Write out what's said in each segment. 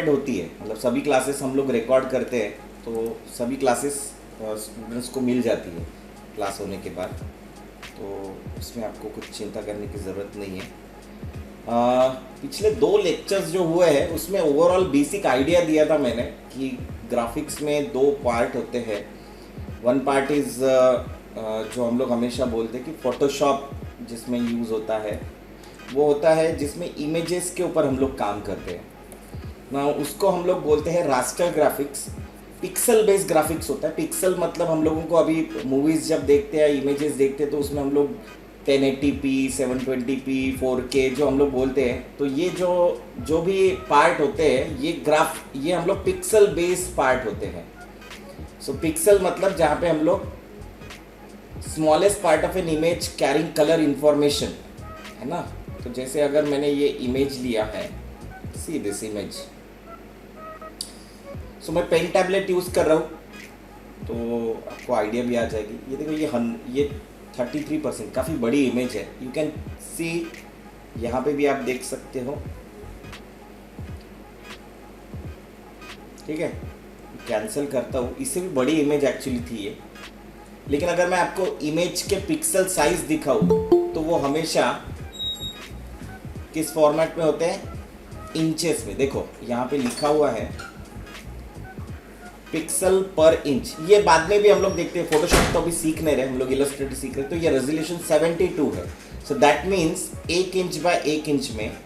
Recorded होती है, मतलब सभी क्लासेस हम लोग रिकॉर्ड करते हैं, तो सभी क्लासेस स्टूडेंट्स को मिल जाती है क्लास होने के बाद, तो उसमें आपको कुछ चिंता करने की ज़रूरत नहीं है। पिछले 2 लेक्चर्स जो हुए हैं उसमें ओवरऑल बेसिक आइडिया दिया था मैंने कि ग्राफिक्स में 2 पार्ट होते हैं। वन पार्ट इज़ जो हम लोग हमेशा बोलते हैं कि फोटोशॉप जिसमें यूज़ होता है, वो होता है जिसमें इमेजेस के ऊपर हम लोग काम करते हैं ना, उसको हम लोग बोलते हैं raster graphics. Pixel based graphics होता है। पिक्सल मतलब हम लोगों को अभी मूवीज़ जब देखते हैं, इमेजेस देखते हैं, तो उसमें हम लोग 1080p 720p 4K जो हम लोग बोलते हैं, तो ये जो भी पार्ट होते हैं ये हम लोग पिक्सल बेस्ड पार्ट होते हैं। सो पिक्सल मतलब जहाँ पे हम लोग smallest part of an image carrying colour information, है ना। तो जैसे अगर मैंने ये इमेज लिया है, सी दिस इमेज, सो मैं पेन टैबलेट यूज़ कर रहा हूँ, तो आपको आइडिया भी आ जाएगी। ये देखो, ये 33%, काफ़ी बड़ी इमेज है। यू कैन सी, यहाँ पे भी आप देख सकते हो, ठीक है। कैंसिल करता हूँ, इससे भी बड़ी इमेज एक्चुअली थी ये, लेकिन अगर मैं आपको इमेज के पिक्सल साइज दिखाऊँ तो वो हमेशा किस फॉर्मेट में होते हैं, इंचेस में। देखो यहाँ पे लिखा हुआ है पिक्सल पर इंच। ये बाद में भी हम लोग देखते हैं, फोटोशॉप तो अभी सीख नहीं रहे हम लोग, इलस्ट्रेटर सीख रहे, तो ये रेजोल्यूशन 72 है। So that means 1 inch by 1 inch में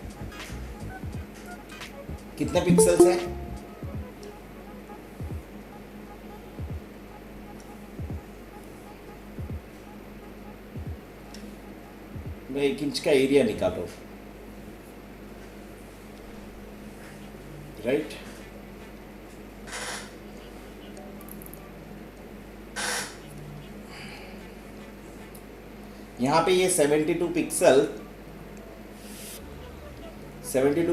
कितने पिक्सल्स हैं, मैं 1 इंच का एरिया निकाल रहा हूं, राइट। यहाँ पे ये 72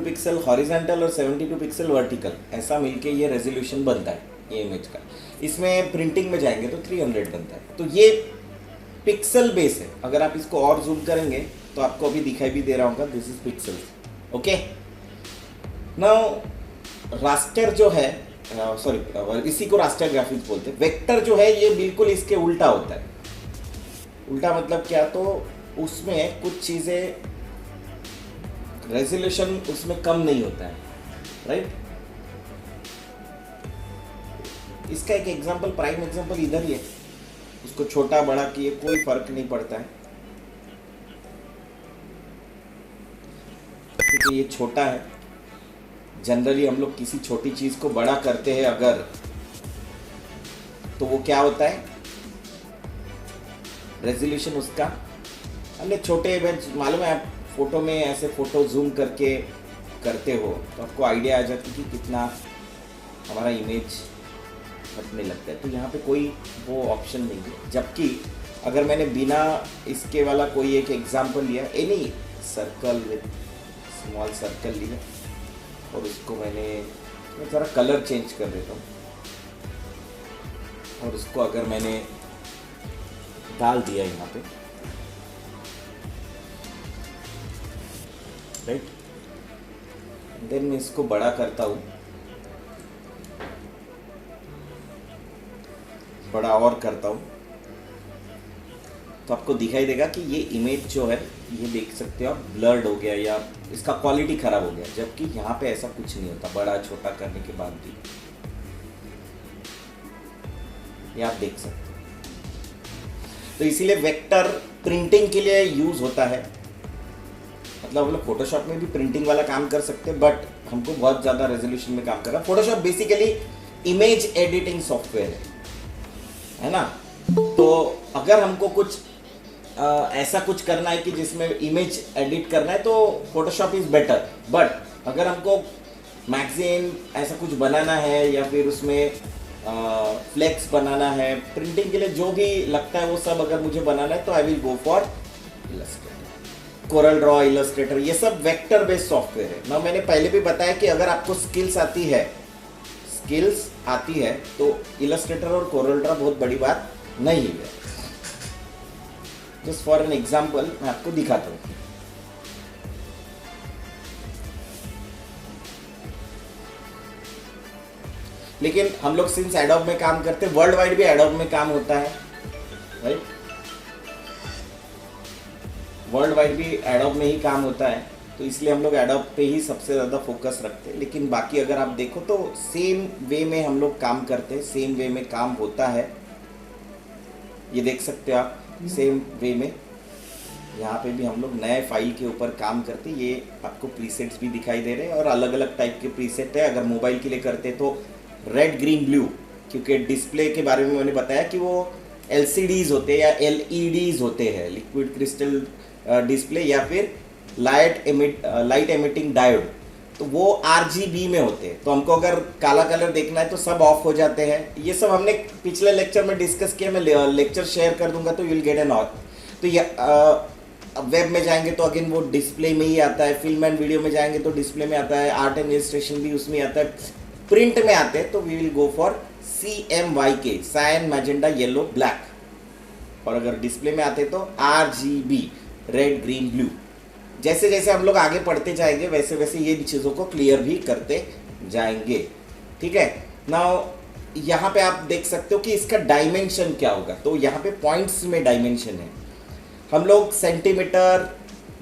पिक्सल हॉरिजॉन्टल और 72 पिक्सल वर्टिकल, ऐसा मिलके ये रेजोल्यूशन बनता है ये इमेज का। इसमें प्रिंटिंग में जाएंगे तो 300 बनता है। तो ये पिक्सल बेस है। अगर आप इसको और जूम करेंगे तो आपको अभी दिखाई भी दे रहा होगा, this is pixel, okay. Now raster जो है, सॉरी, इसी को रास्टर ग्राफिक्स बोलते हैं। वेक्टर जो है ये बिल्कुल इसके उल्टा होता है। उल्टा मतलब क्या, तो उसमें कुछ चीज़ें रेजोल्यूशन उसमें कम नहीं होता है, राइट। इसका एक एग्जांपल, प्राइम एग्जांपल इधर ही है। उसको छोटा बड़ा किए कोई फर्क नहीं पड़ता है, क्योंकि ये छोटा है। जनरली हम लोग किसी छोटी चीज़ को बड़ा करते हैं अगर, तो वो क्या होता है, रेजोल्यूशन उसका, हमने छोटे, मालूम है आप फोटो में ऐसे फोटो जूम करके करते हो तो आपको आइडिया आ जाती है कि कितना हमारा इमेज हटने लगता है। तो यहाँ पे कोई वो ऑप्शन नहीं है। जबकि अगर मैंने बिना इसके वाला कोई एक एग्जांपल लिया, any circle with small circle लिया, और उसको मैं ज़रा कलर चेंज कर देता हूँ, और उसको अगर मैंने डाल दिया यहाँ पे, राइट, देन मैं इसको बड़ा करता हूँ, बड़ा और करता हूँ, तो आपको दिखाई देगा कि ये इमेज जो है, ये देख सकते हो आप, ब्लर्ड हो गया या इसका क्वालिटी ख़राब हो गया। जबकि यहाँ पे ऐसा कुछ नहीं होता, बड़ा छोटा करने के बाद भी ये आप देख सकते हो। तो इसीलिए वेक्टर प्रिंटिंग के लिए यूज़ होता है। मतलब हम लोग फोटोशॉप में भी प्रिंटिंग वाला काम कर सकते हैं, बट हमको बहुत ज़्यादा रेजोल्यूशन में काम करना। Photoshop basically image editing software है ना। तो अगर हमको कुछ ऐसा कुछ करना है कि जिसमें इमेज एडिट करना है, तो फोटोशॉप इज़ बेटर। बट अगर हमको मैगजीन ऐसा कुछ बनाना है या फिर उसमें फ्लेक्स बनाना है, प्रिंटिंग के लिए जो भी लगता है वो सब अगर मुझे बनाना है, तो I will go for Illustrator, Corel Draw, Illustrator, ये सब वेक्टर बेस्ड सॉफ्टवेयर है ना। मैंने पहले भी बताया कि अगर आपको स्किल्स आती है तो इलस्ट्रेटर और कोरल ड्रॉ बहुत बड़ी बात नहीं है। जस्ट फॉर एन एग्जाम्पल मैं आपको दिखाता हूँ। लेकिन हम लोग सिंस एडोब में काम करते, वर्ल्ड वाइड भी एडोब में काम होता है, राइट, वर्ल्ड वाइड भी एडोब में ही काम होता है, तो इसलिए हम लोग एडोब पे ही सबसे ज़्यादा फोकस रखते हैं। लेकिन बाकी अगर आप देखो तो सेम वे में हम लोग काम करते हैं, सेम वे में काम होता है, ये देख सकते हो आप, सेम वे में यहाँ पे भी हम लोग नए फाइल के ऊपर काम करते हैं। ये आपको प्रीसेट्स भी दिखाई दे रहे हैं और अलग अलग टाइप के प्रीसेट है। अगर मोबाइल के लिए करते तो रेड ग्रीन ब्लू, क्योंकि डिस्प्ले के बारे में मैंने बताया कि वो LCDs होते हैं या LEDs होते हैं, लिक्विड क्रिस्टल डिस्प्ले, या फिर लाइट एमिटिंग डायोड, तो वो RGB में होते हैं। तो हमको अगर काला कलर देखना है तो सब ऑफ हो जाते हैं। ये सब हमने पिछले लेक्चर में डिस्कस किया, मैं लेक्चर शेयर कर दूंगा तो you will get an all. तो ये वेब में जाएंगे तो अगेन वो डिस्प्ले में ही आता है, फिल्म एंड वीडियो में जाएंगे तो डिस्प्ले में आता है, आर्ट एंड इलस्ट्रेशन भी उसमें आता है, प्रिंट में आते हैं तो we will go for CMYK, cyan magenta yellow black, और अगर डिस्प्ले में आते तो RGB, रेड ग्रीन ब्लू। जैसे जैसे हम लोग आगे पढ़ते जाएंगे वैसे वैसे ये चीज़ों को क्लियर भी करते जाएंगे, ठीक है। नाउ यहाँ पे आप देख सकते हो कि इसका डायमेंशन क्या होगा। तो यहाँ पे पॉइंट्स में डायमेंशन है, हम लोग सेंटीमीटर,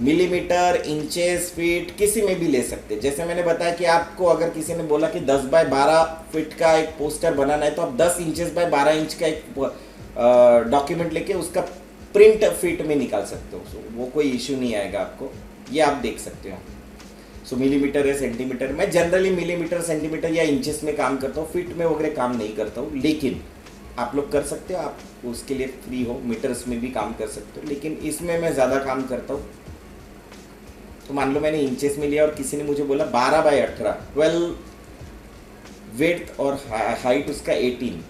मिलीमीटर, इंचेस, फीट किसी में भी ले सकते हैं। जैसे मैंने बताया कि आपको अगर किसी ने बोला कि 10 बाय 12 फीट का एक पोस्टर बनाना है तो आप 10 इंचेस बाय 12 इंच का एक डॉक्यूमेंट लेके उसका प्रिंट फीट में निकाल सकते हो, वो कोई इश्यू नहीं आएगा आपको, ये आप देख सकते हो। सो मिलीमीटर या सेंटीमीटर, मैं जनरली मिलीमीटर, सेंटीमीटर या इंचेस में काम करता हूँ, फीट में वगैरह काम नहीं करता हूँ, लेकिन आप लोग कर सकते हो, आप उसके लिए फ्री हो, मीटर्स में भी काम कर सकते हो, लेकिन इसमें मैं ज़्यादा काम करता हूँ। तो मान लो मैंने इंचेस में लिया और किसी ने मुझे बोला 12 बाय 18, 12 विड्थ और हाइट उसका 18,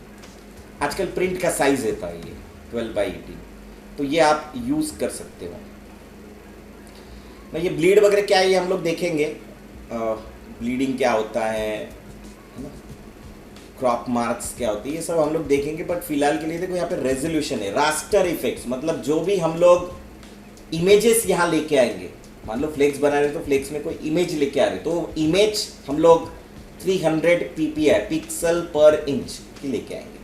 आजकल प्रिंट का साइज रहता है ये 12 बाई 18, तो ये आप यूज़ कर सकते हो। ना ये ब्लीड वगैरह क्या है ये हम लोग देखेंगे, ब्लीडिंग क्या होता है ना, क्रॉप मार्क्स क्या होती है, ये सब हम लोग देखेंगे। बट फिलहाल के लिए देखो यहाँ पे रेजोल्यूशन है, रास्टर इफेक्ट्स, मतलब जो भी हम लोग इमेजेस यहाँ लेके आएंगे, मान लो फ्लेक्स बना रहे तो फ्लेक्स में कोई इमेज लेके आ रहे तो इमेज हम लोग 300 PPI, पिक्सल पर इंच की लेके आएंगे।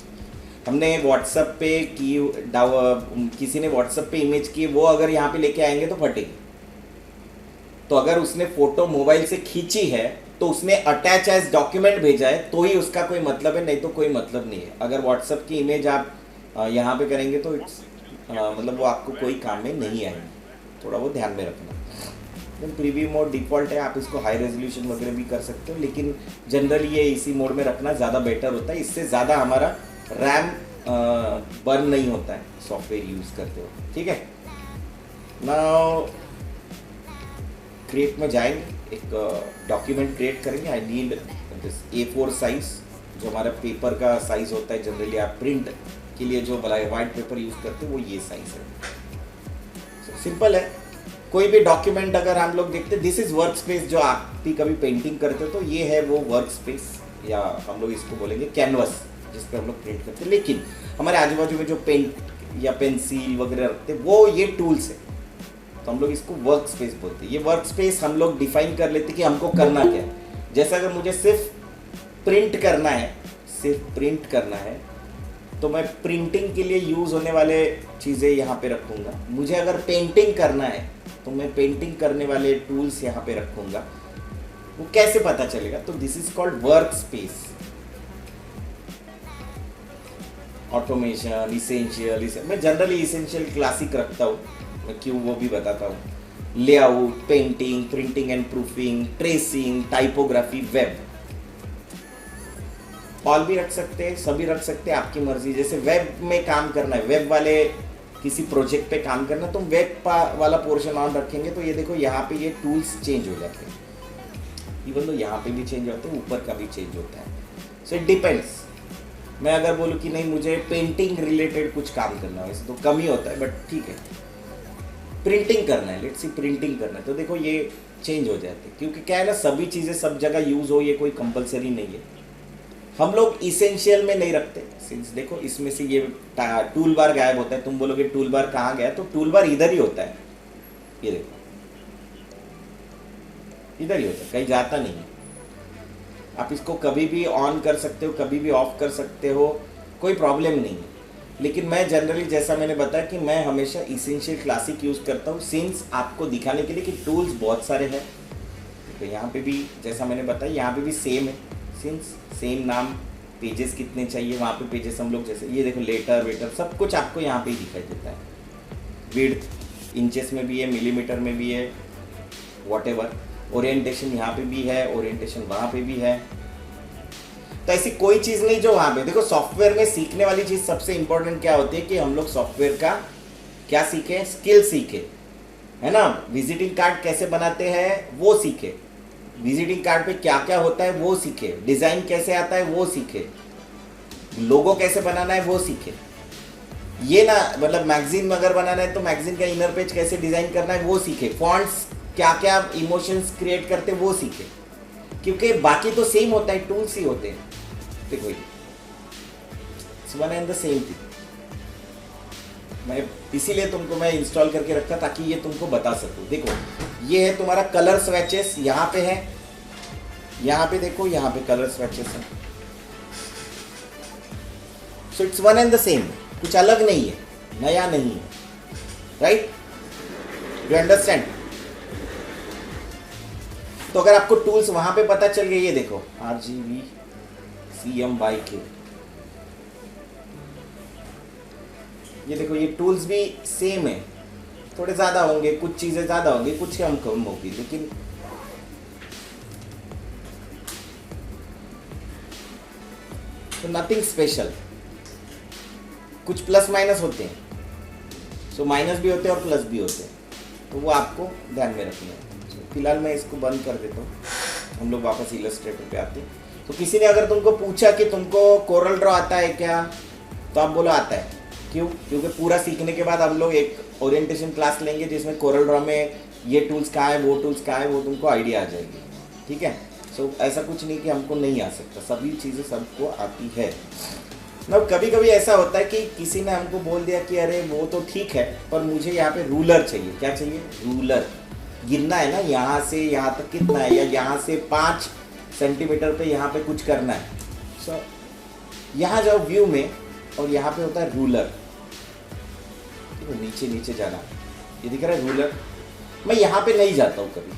हमने व्हाट्सएप पे की, किसी ने व्हाट्सएप पे इमेज की, वो अगर यहाँ पे लेके आएंगे तो फटेगी। तो अगर उसने फोटो मोबाइल से खींची है तो उसने अटैच एज डॉक्यूमेंट भेजा है तो ही उसका कोई मतलब है, नहीं तो कोई मतलब नहीं है। अगर व्हाट्सएप की इमेज आप यहाँ पे करेंगे तो मतलब वो आपको कोई काम में नहीं आएगी, थोड़ा वो ध्यान में रखना। प्रीव्यू मोड डिफ़ॉल्ट है, आप इसको हाई रेजोल्यूशन वगैरह भी कर सकते हो, लेकिन जनरली ये इसी मोड में रखना ज़्यादा बेटर होता है, इससे ज़्यादा हमारा रैम बर्न नहीं होता है सॉफ्टवेयर यूज़ करते हो, ठीक है। नाउ क्रिएट में जाएंगे, एक डॉक्यूमेंट क्रिएट करेंगे। I need this A4 size, जो हमारा पेपर का साइज होता है, जनरली आप प्रिंट के लिए जो वाइट पेपर यूज़ करते हो वो ये साइज है। सिंपल है, कोई भी डॉक्यूमेंट अगर हम लोग देखते, दिस इज वर्क स्पेस, जो आप भी कभी पेंटिंग करते हो तो ये है वो वर्क स्पेस, या हम लोग इसको बोलेंगे कैनवस, जिस पर हम लोग प्रिंट करते हैं। लेकिन हमारे आजू बाजू में जो पेंट या पेंसिल वगैरह रखते हैं वो ये टूल्स है, तो हम लोग इसको वर्क स्पेस बोलते हैं। ये वर्क स्पेस हम लोग डिफाइन कर लेते हैं कि हमको करना क्या है। जैसे अगर मुझे सिर्फ प्रिंट करना है, सिर्फ प्रिंट करना है, तो मैं प्रिंटिंग के लिए यूज़ होने वाले चीज़ें यहाँ पे रखूँगा। मुझे अगर पेंटिंग करना है तो मैं पेंटिंग करने वाले टूल्स यहाँ पे रखूँगा। वो कैसे पता चलेगा? तो this is called work space. Automation, essential, मैं जनरली इसेंशियल क्लासिक रखता हूँ, मैं क्यों वो भी बताता हूँ। Layout, painting, printing and proofing, tracing, typography, web, all भी रख सकते हैं, सभी रख सकते हैं, आपकी मर्जी। जैसे वेब में काम करना है, वेब वाले किसी प्रोजेक्ट पे काम करना, तो वेब वाला पोर्शन ऑन रखेंगे तो ये देखो यहाँ पे ये टूल्स चेंज हो जाते हैं, इवन तो यहाँ पे भी चेंज होते हैं, ऊपर का भी चेंज होता है। So it depends. मैं अगर बोलूँ कि नहीं मुझे पेंटिंग रिलेटेड कुछ काम करना है, वैसे तो कम ही होता है, बट ठीक है, प्रिंटिंग करना है, लेट्स सी प्रिंटिंग करना है, तो देखो ये चेंज हो जाते हैं। क्योंकि क्या है ना, सभी चीज़ें सब जगह यूज़ हो ये कोई कंपलसरी नहीं है। हम लोग इसेंशियल में नहीं रखते, सिंस देखो इसमें से ये टूल बार गायब होता है। तुम बोलोगे टूल बार कहाँ गया, तो टूल बार इधर ही होता है, ये देखो इधर ही होता है, कहीं जाता नहीं है। आप इसको कभी भी ऑन कर सकते हो, कभी भी ऑफ कर सकते हो, कोई प्रॉब्लम नहीं है। लेकिन मैं जनरली जैसा मैंने बताया कि मैं हमेशा इसेंशियल क्लासिक यूज़ करता हूँ, सिंस आपको दिखाने के लिए कि टूल्स बहुत सारे हैं। तो यहाँ पे भी जैसा मैंने बताया यहाँ पे भी सेम है, सिंस सेम नाम, पेजेस कितने चाहिए वहाँ पे पेजेस हम लोग जैसे ये देखो लेटर वेटर सब कुछ आपको यहाँ पे ही दिखाई देता है। विड्थ इंचेस में भी है, मिलीमीटर में भी है, वॉटेवर। ओरिएंटेशन यहाँ पे भी है, ओरिएंटेशन वहाँ पे भी है। तो ऐसी कोई चीज़ नहीं जो वहाँ पे देखो। सॉफ्टवेयर में सीखने वाली चीज़ सबसे इंपॉर्टेंट क्या होती है कि हम लोग सॉफ्टवेयर का क्या सीखे, स्किल सीखे, है ना। विजिटिंग कार्ड कैसे बनाते हैं वो सीखे, विजिटिंग कार्ड पे क्या क्या होता है वो सीखे, डिज़ाइन कैसे आता है वो सीखे, लोगो कैसे बनाना है वो सीखे। ये ना मतलब मैगजीन अगर बनाना है तो मैगजीन का इनर पेज कैसे डिज़ाइन करना है वो सीखे, फॉन्ट्स क्या क्या इमोशंस क्रिएट करते वो सीखे। क्योंकि बाकी तो सेम होता है, टूल्स ही होते हैं। देखो it's one and the same thing. मैं इसीलिए तुमको मैं इंस्टॉल करके रखा ताकि ये तुमको बता सकूं। देखो ये है तुम्हारा कलर स्वेचेस, यहाँ पे है, यहाँ पे देखो यहाँ पे कलर स्वेचेस है। So it's one and the same, कुछ अलग नहीं है, नया नहीं है, राइट, यू अंडरस्टैंड। तो अगर आपको टूल्स वहां पे पता चल गए, ये देखो RGB CMYK, ये देखो ये टूल्स भी सेम है, थोड़े ज़्यादा होंगे, कुछ चीज़ें ज़्यादा होंगी, कुछ कम होगी, लेकिन तो नथिंग स्पेशल। कुछ प्लस माइनस होते हैं, सो माइनस भी होते हैं और प्लस भी होते हैं, तो वो आपको ध्यान में रखना है। फिलहाल मैं इसको बंद कर देता हूँ, हम लोग वापस इलस्ट्रेटर पे आते हैं। तो किसी ने अगर तुमको पूछा कि तुमको कोरल ड्रॉ आता है क्या, तो आप बोलो आता है। क्यों? क्योंकि पूरा सीखने के बाद हम लोग एक ओरिएंटेशन क्लास लेंगे जिसमें कोरल ड्रॉ में ये टूल्स कहाँ है, वो टूल्स कहाँ है, वो तुमको आइडिया आ जाएगी, ठीक है। सो ऐसा कुछ नहीं कि हमको नहीं आ सकता, सभी चीज़ें सबको आती है ना। कभी कभी ऐसा होता है कि किसी ने हमको बोल दिया कि अरे वो तो ठीक है पर मुझे यहाँ पे रूलर चाहिए। क्या चाहिए? रूलर। गिनना है ना, यहाँ से यहाँ तक कितना है, या यहाँ से 5 सेंटीमीटर पे यहाँ पे कुछ करना है। सो यहाँ जाओ व्यू में और यहाँ पे होता है रूलर, तो नीचे नीचे जाना, ये दिख रहा है रूलर। मैं यहाँ पे नहीं जाता हूँ कभी,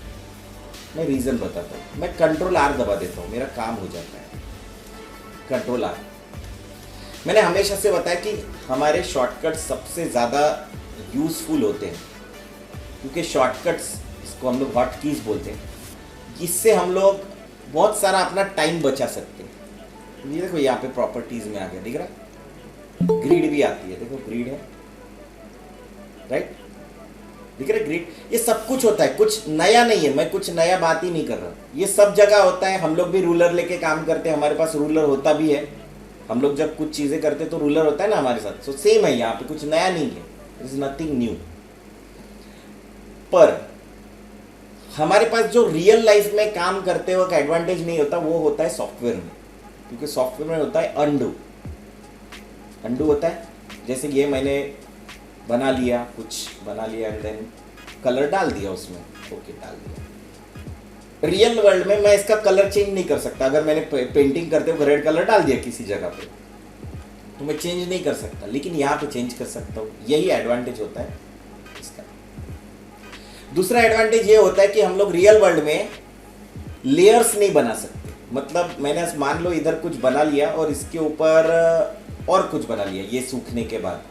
मैं रीज़न बताता हूँ। मैं कंट्रोल R दबा देता हूँ, मेरा काम हो जाता है। Control R। मैंने हमेशा से बताया कि हमारे शॉर्टकट सबसे ज़्यादा यूज़फुल होते हैं, क्योंकि शॉर्टकट्स, इसको हम लोग हॉट कीज बोलते हैं, इससे हम लोग बहुत सारा अपना टाइम बचा सकते हैं। ये देखो यहाँ पे प्रॉपर्टीज़ में आ गया, दिख रहा है, ग्रिड भी आती है, देखो ग्रिड है, राइट, दिख रहा है ग्रिड। ये सब कुछ होता है, कुछ नया नहीं है, मैं कुछ नया बात ही नहीं कर रहा, ये सब जगह होता है। हम लोग भी रूलर लेके काम करते हैं, हमारे पास रूलर होता भी है। हम लोग जब कुछ चीज़ें करते तो रूलर होता है ना हमारे साथ। सो सेम है, यहाँ पे कुछ नया नहीं है, इज नथिंग न्यू। पर हमारे पास जो रियल लाइफ में काम करते वक्त एडवांटेज नहीं होता, वो होता है सॉफ्टवेयर में, क्योंकि सॉफ्टवेयर में होता है अंडू होता है। जैसे ये मैंने बना लिया, कुछ बना लिया एंड देन कलर डाल दिया उसमें, ओके डाल दिया। रियल वर्ल्ड में मैं इसका कलर चेंज नहीं कर सकता। अगर मैंने पेंटिंग करते हुए रेड कलर डाल दिया किसी जगह पे, तो मैं चेंज नहीं कर सकता, लेकिन यहाँ पे चेंज कर सकता हूँ। यही एडवांटेज होता है इसका। दूसरा एडवांटेज ये होता है कि हम लोग रियल वर्ल्ड में लेयर्स नहीं बना सकते। मतलब मैंने मान लो इधर कुछ बना लिया और इसके ऊपर और कुछ बना लिया, ये सूखने के बाद,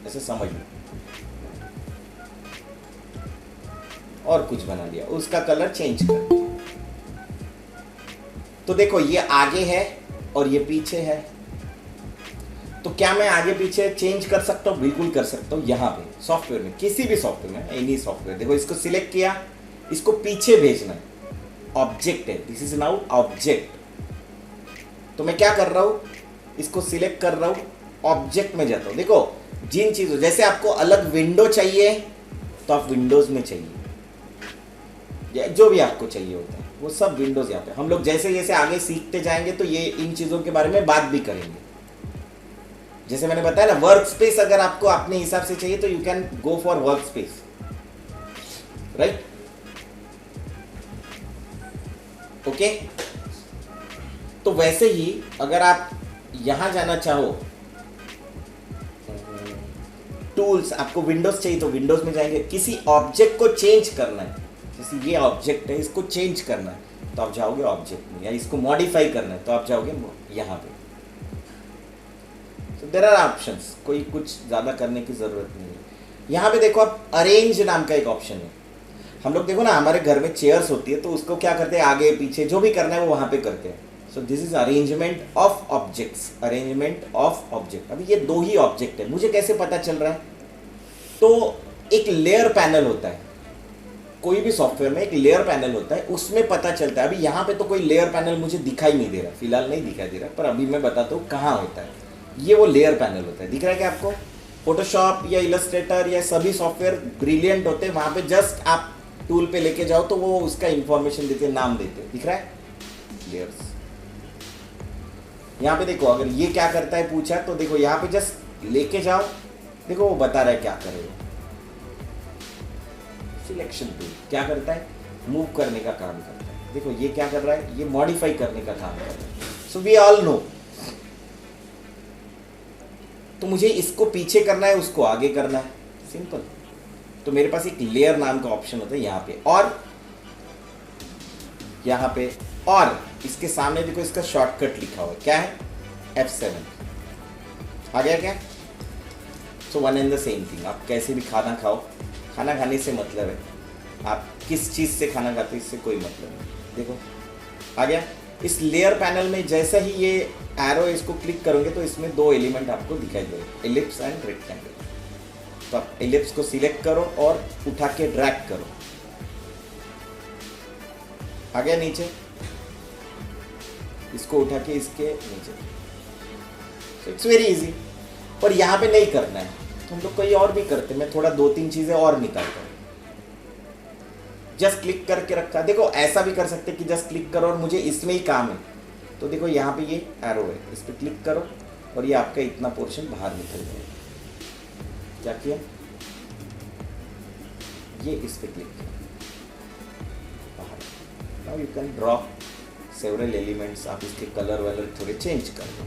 ऐसे समझ लो, और कुछ बना लिया, उसका कलर चेंज कर दिया। तो देखो ये आगे है और ये पीछे है, तो क्या मैं आगे पीछे चेंज कर सकता हूँ? बिल्कुल कर सकता हूँ। यहाँ पे सॉफ्टवेयर में, किसी भी सॉफ्टवेयर में, एनी सॉफ्टवेयर, देखो इसको सिलेक्ट किया, इसको पीछे भेजना है, ऑब्जेक्ट है, दिस इज नाउ ऑब्जेक्ट। तो मैं क्या कर रहा हूँ, इसको सिलेक्ट कर रहा हूँ, ऑब्जेक्ट में जाता हूँ। देखो जिन चीज़ों, जैसे आपको अलग विंडो चाहिए तो आप विंडोज में चाहिए, जो भी आपको चाहिए होता है वो सब विंडोज यहाँ पे। हम लोग जैसे जैसे आगे सीखते जाएंगे तो ये इन चीज़ों के बारे में बात भी करेंगे। जैसे मैंने बताया ना, वर्क स्पेस अगर आपको अपने हिसाब से चाहिए तो you can go for work space, right, okay. तो वैसे ही अगर आप यहां जाना चाहो, टूल्स, आपको विंडोज चाहिए तो विंडोज में जाएंगे। किसी ऑब्जेक्ट को चेंज करना है, जैसे ये ऑब्जेक्ट है, इसको चेंज करना है तो आप जाओगे ऑब्जेक्ट में, या इसको मॉडिफाई करना है तो आप जाओगे यहाँ पे। सो देयर आर ऑप्शंस, कोई कुछ ज़्यादा करने की ज़रूरत नहीं है। यहाँ पे देखो आप अरेंज नाम का एक ऑप्शन है। हम लोग देखो ना, हमारे घर में चेयर्स होती है तो उसको क्या करते हैं, आगे पीछे जो भी करना है वो वहाँ पे करते हैं। So this is arrangement of objects, arrangement of object. अभी ये दो ही ऑब्जेक्ट है, मुझे कैसे पता चल रहा है? तो एक लेयर पैनल होता है, कोई भी सॉफ्टवेयर में एक लेयर पैनल होता है, उसमें पता चलता है। अभी यहाँ पे तो कोई लेयर पैनल मुझे दिखाई नहीं दे रहा, फिलहाल नहीं दिखाई दे रहा, पर अभी मैं बताता हूँ कहाँ होता है। ये वो लेयर पैनल होता है, दिख रहा है क्या आपको? फोटोशॉप या इलस्ट्रेटर या सभी सॉफ्टवेयर ब्रिलियंट होते हैं, वहाँ पे जस्ट आप टूल पे लेके जाओ तो वो उसका इंफॉर्मेशन देते, नाम देते, दिख रहा है? लेयर्स। यहाँ पे देखो, अगर ये क्या करता है पूछा तो देखो यहाँ पे जस्ट लेके जाओ, देखो वो बता रहा है क्या करेगा। सिलेक्शन टूल क्या करता है? मूव करने का काम करता है। देखो ये क्या कर रहा है? ये मॉडिफाई करने का काम कर रहा है। So we all know. तो मुझे इसको पीछे करना है, उसको आगे करना है, सिंपल। तो मेरे पास एक लेयर नाम का ऑप्शन होता है यहाँ पे, और यहाँ पे, और इसके सामने देखो इसका शॉर्टकट लिखा हुआ है, क्या है? F7। आ गया क्या? So one and the same thing. आप कैसे भी खाना खाओ, खाना खाने से मतलब है, आप किस चीज़ से खाना खाते हो इससे कोई मतलब नहीं। देखो आ गया। इस लेयर पैनल में जैसा ही ये एरो, इसको क्लिक करोगे तो इसमें दो एलिमेंट आपको दिखाई देंगे, एलिप्स एंड रेक्टेंगल। तो आप एलिप्स को सिलेक्ट करो और उठा के ड्रैग करो, आ गया नीचे। इसको उठा के इसके नीचे, इट्स वेरी इजी। पर यहाँ पे नहीं करना है तो हम लोग कोई और भी करते हैं। मैं थोड़ा दो तीन चीजें और निकालता हूँ। जस्ट क्लिक करके रखा, देखो ऐसा भी कर सकते कि जस्ट क्लिक करो और मुझे इसमें ही काम है तो देखो यहाँ पे ये एरो है, इस पर क्लिक करो और ये आपका इतना पोर्शन बाहर निकल जाएगा। क्या किया? ये इस पे क्लिक किया, बाहर। Now you can draw several elements. आप इसके कलर वलर थोड़े चेंज कर दो,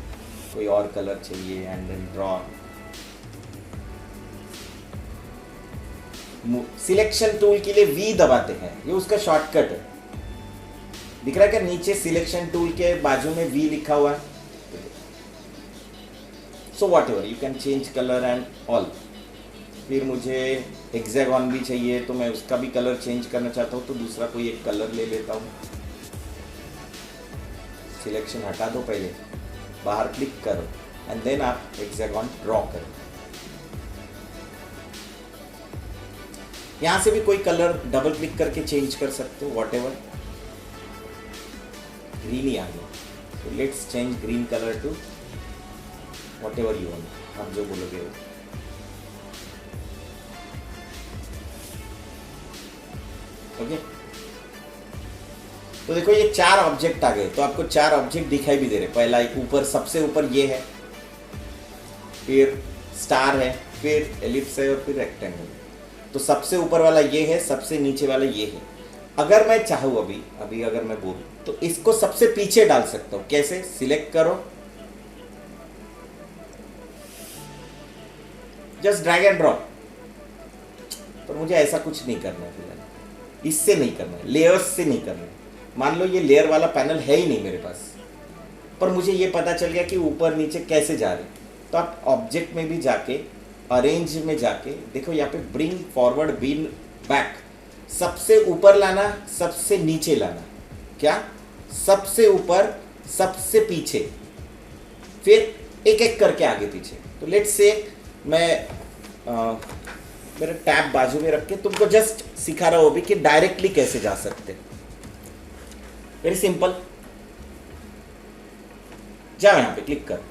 कोई और कलर चाहिए, and then draw. Selection tool के लिए वी दबाते हैं, ये उसका शॉर्टकट है। दिख रहा है क्या नीचे? सिलेक्शन टूल के बाजू में वी लिखा हुआ है। So what ever, you can change colour and all. फिर मुझे हेक्सागन भी चाहिए तो मैं उसका भी कलर चेंज करना चाहता हूँ तो दूसरा कोई एक कलर ले लेता हूँ। सिलेक्शन हटा दो, पहले बाहर क्लिक करो एंड देन आप हेक्सागन ड्रॉ करो। यहाँ से भी कोई कलर डबल क्लिक करके चेंज कर सकते हो, वॉट एवर। ग्रीन ही आ गया, तो let's change green colour to whatever you want, आप जो बोलोगे वो। ओके। तो देखो ये चार ऑब्जेक्ट आ गए, तो आपको चार ऑब्जेक्ट दिखाई भी दे रहे। पहला एक ऊपर, सबसे ऊपर ये है, फिर स्टार है, फिर एलिप्स है और फिर रेक्टेंगल। तो सबसे ऊपर वाला ये है, सबसे नीचे वाला ये है। अगर मैं चाहूँ अभी अगर मैं बोलूँ तो इसको सबसे पीछे डाल सकता हूँ। कैसे? सिलेक्ट करो, जस्ट ड्रैग एंड ड्रॉप। पर मुझे ऐसा कुछ नहीं करना है फिलहाल, इससे नहीं करना है, लेयर्स से नहीं करना है। मान लो ये लेयर वाला पैनल है ही नहीं मेरे पास, पर मुझे ये पता चल गया कि ऊपर नीचे कैसे जा रहे। तो आप ऑब्जेक्ट में भी जाके, अरेंज में जाके देखो, यहाँ पे ब्रिंग फॉरवर्ड, बिन बैक, सबसे ऊपर लाना, सबसे नीचे लाना। क्या? सबसे ऊपर, सबसे पीछे, फिर एक एक करके आगे पीछे। तो लेट्स से मैं मेरा टैब बाजू में रख के तुमको जस्ट सिखा रहा हूँ अभी कि डायरेक्टली कैसे जा सकते। Very simple. जाओ यहाँ पे क्लिक करो,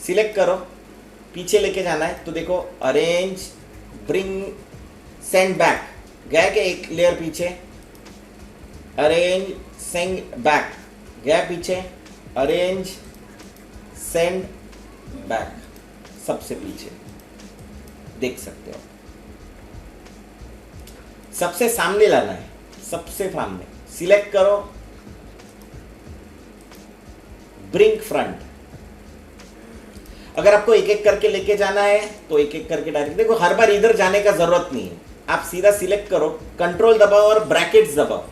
सिलेक्ट करो, पीछे लेके जाना है तो देखो अरेंज, ब्रिंग, सेंड बैक, गया कि एक लेयर पीछे, अरेंज, सेंड बैक, गया पीछे, अरेंज, सेंड बैक, सबसे पीछे। देख सकते हो, सबसे सामने लाना है, सबसे सामने। सिलेक्ट करो, ब्रिंग फ्रंट। अगर आपको एक एक करके लेके जाना है तो एक एक करके डायरेक्ट, देखो हर बार इधर जाने का जरूरत नहीं है, आप सीधा सिलेक्ट करो, कंट्रोल दबाओ और ब्रैकेट्स दबाओ।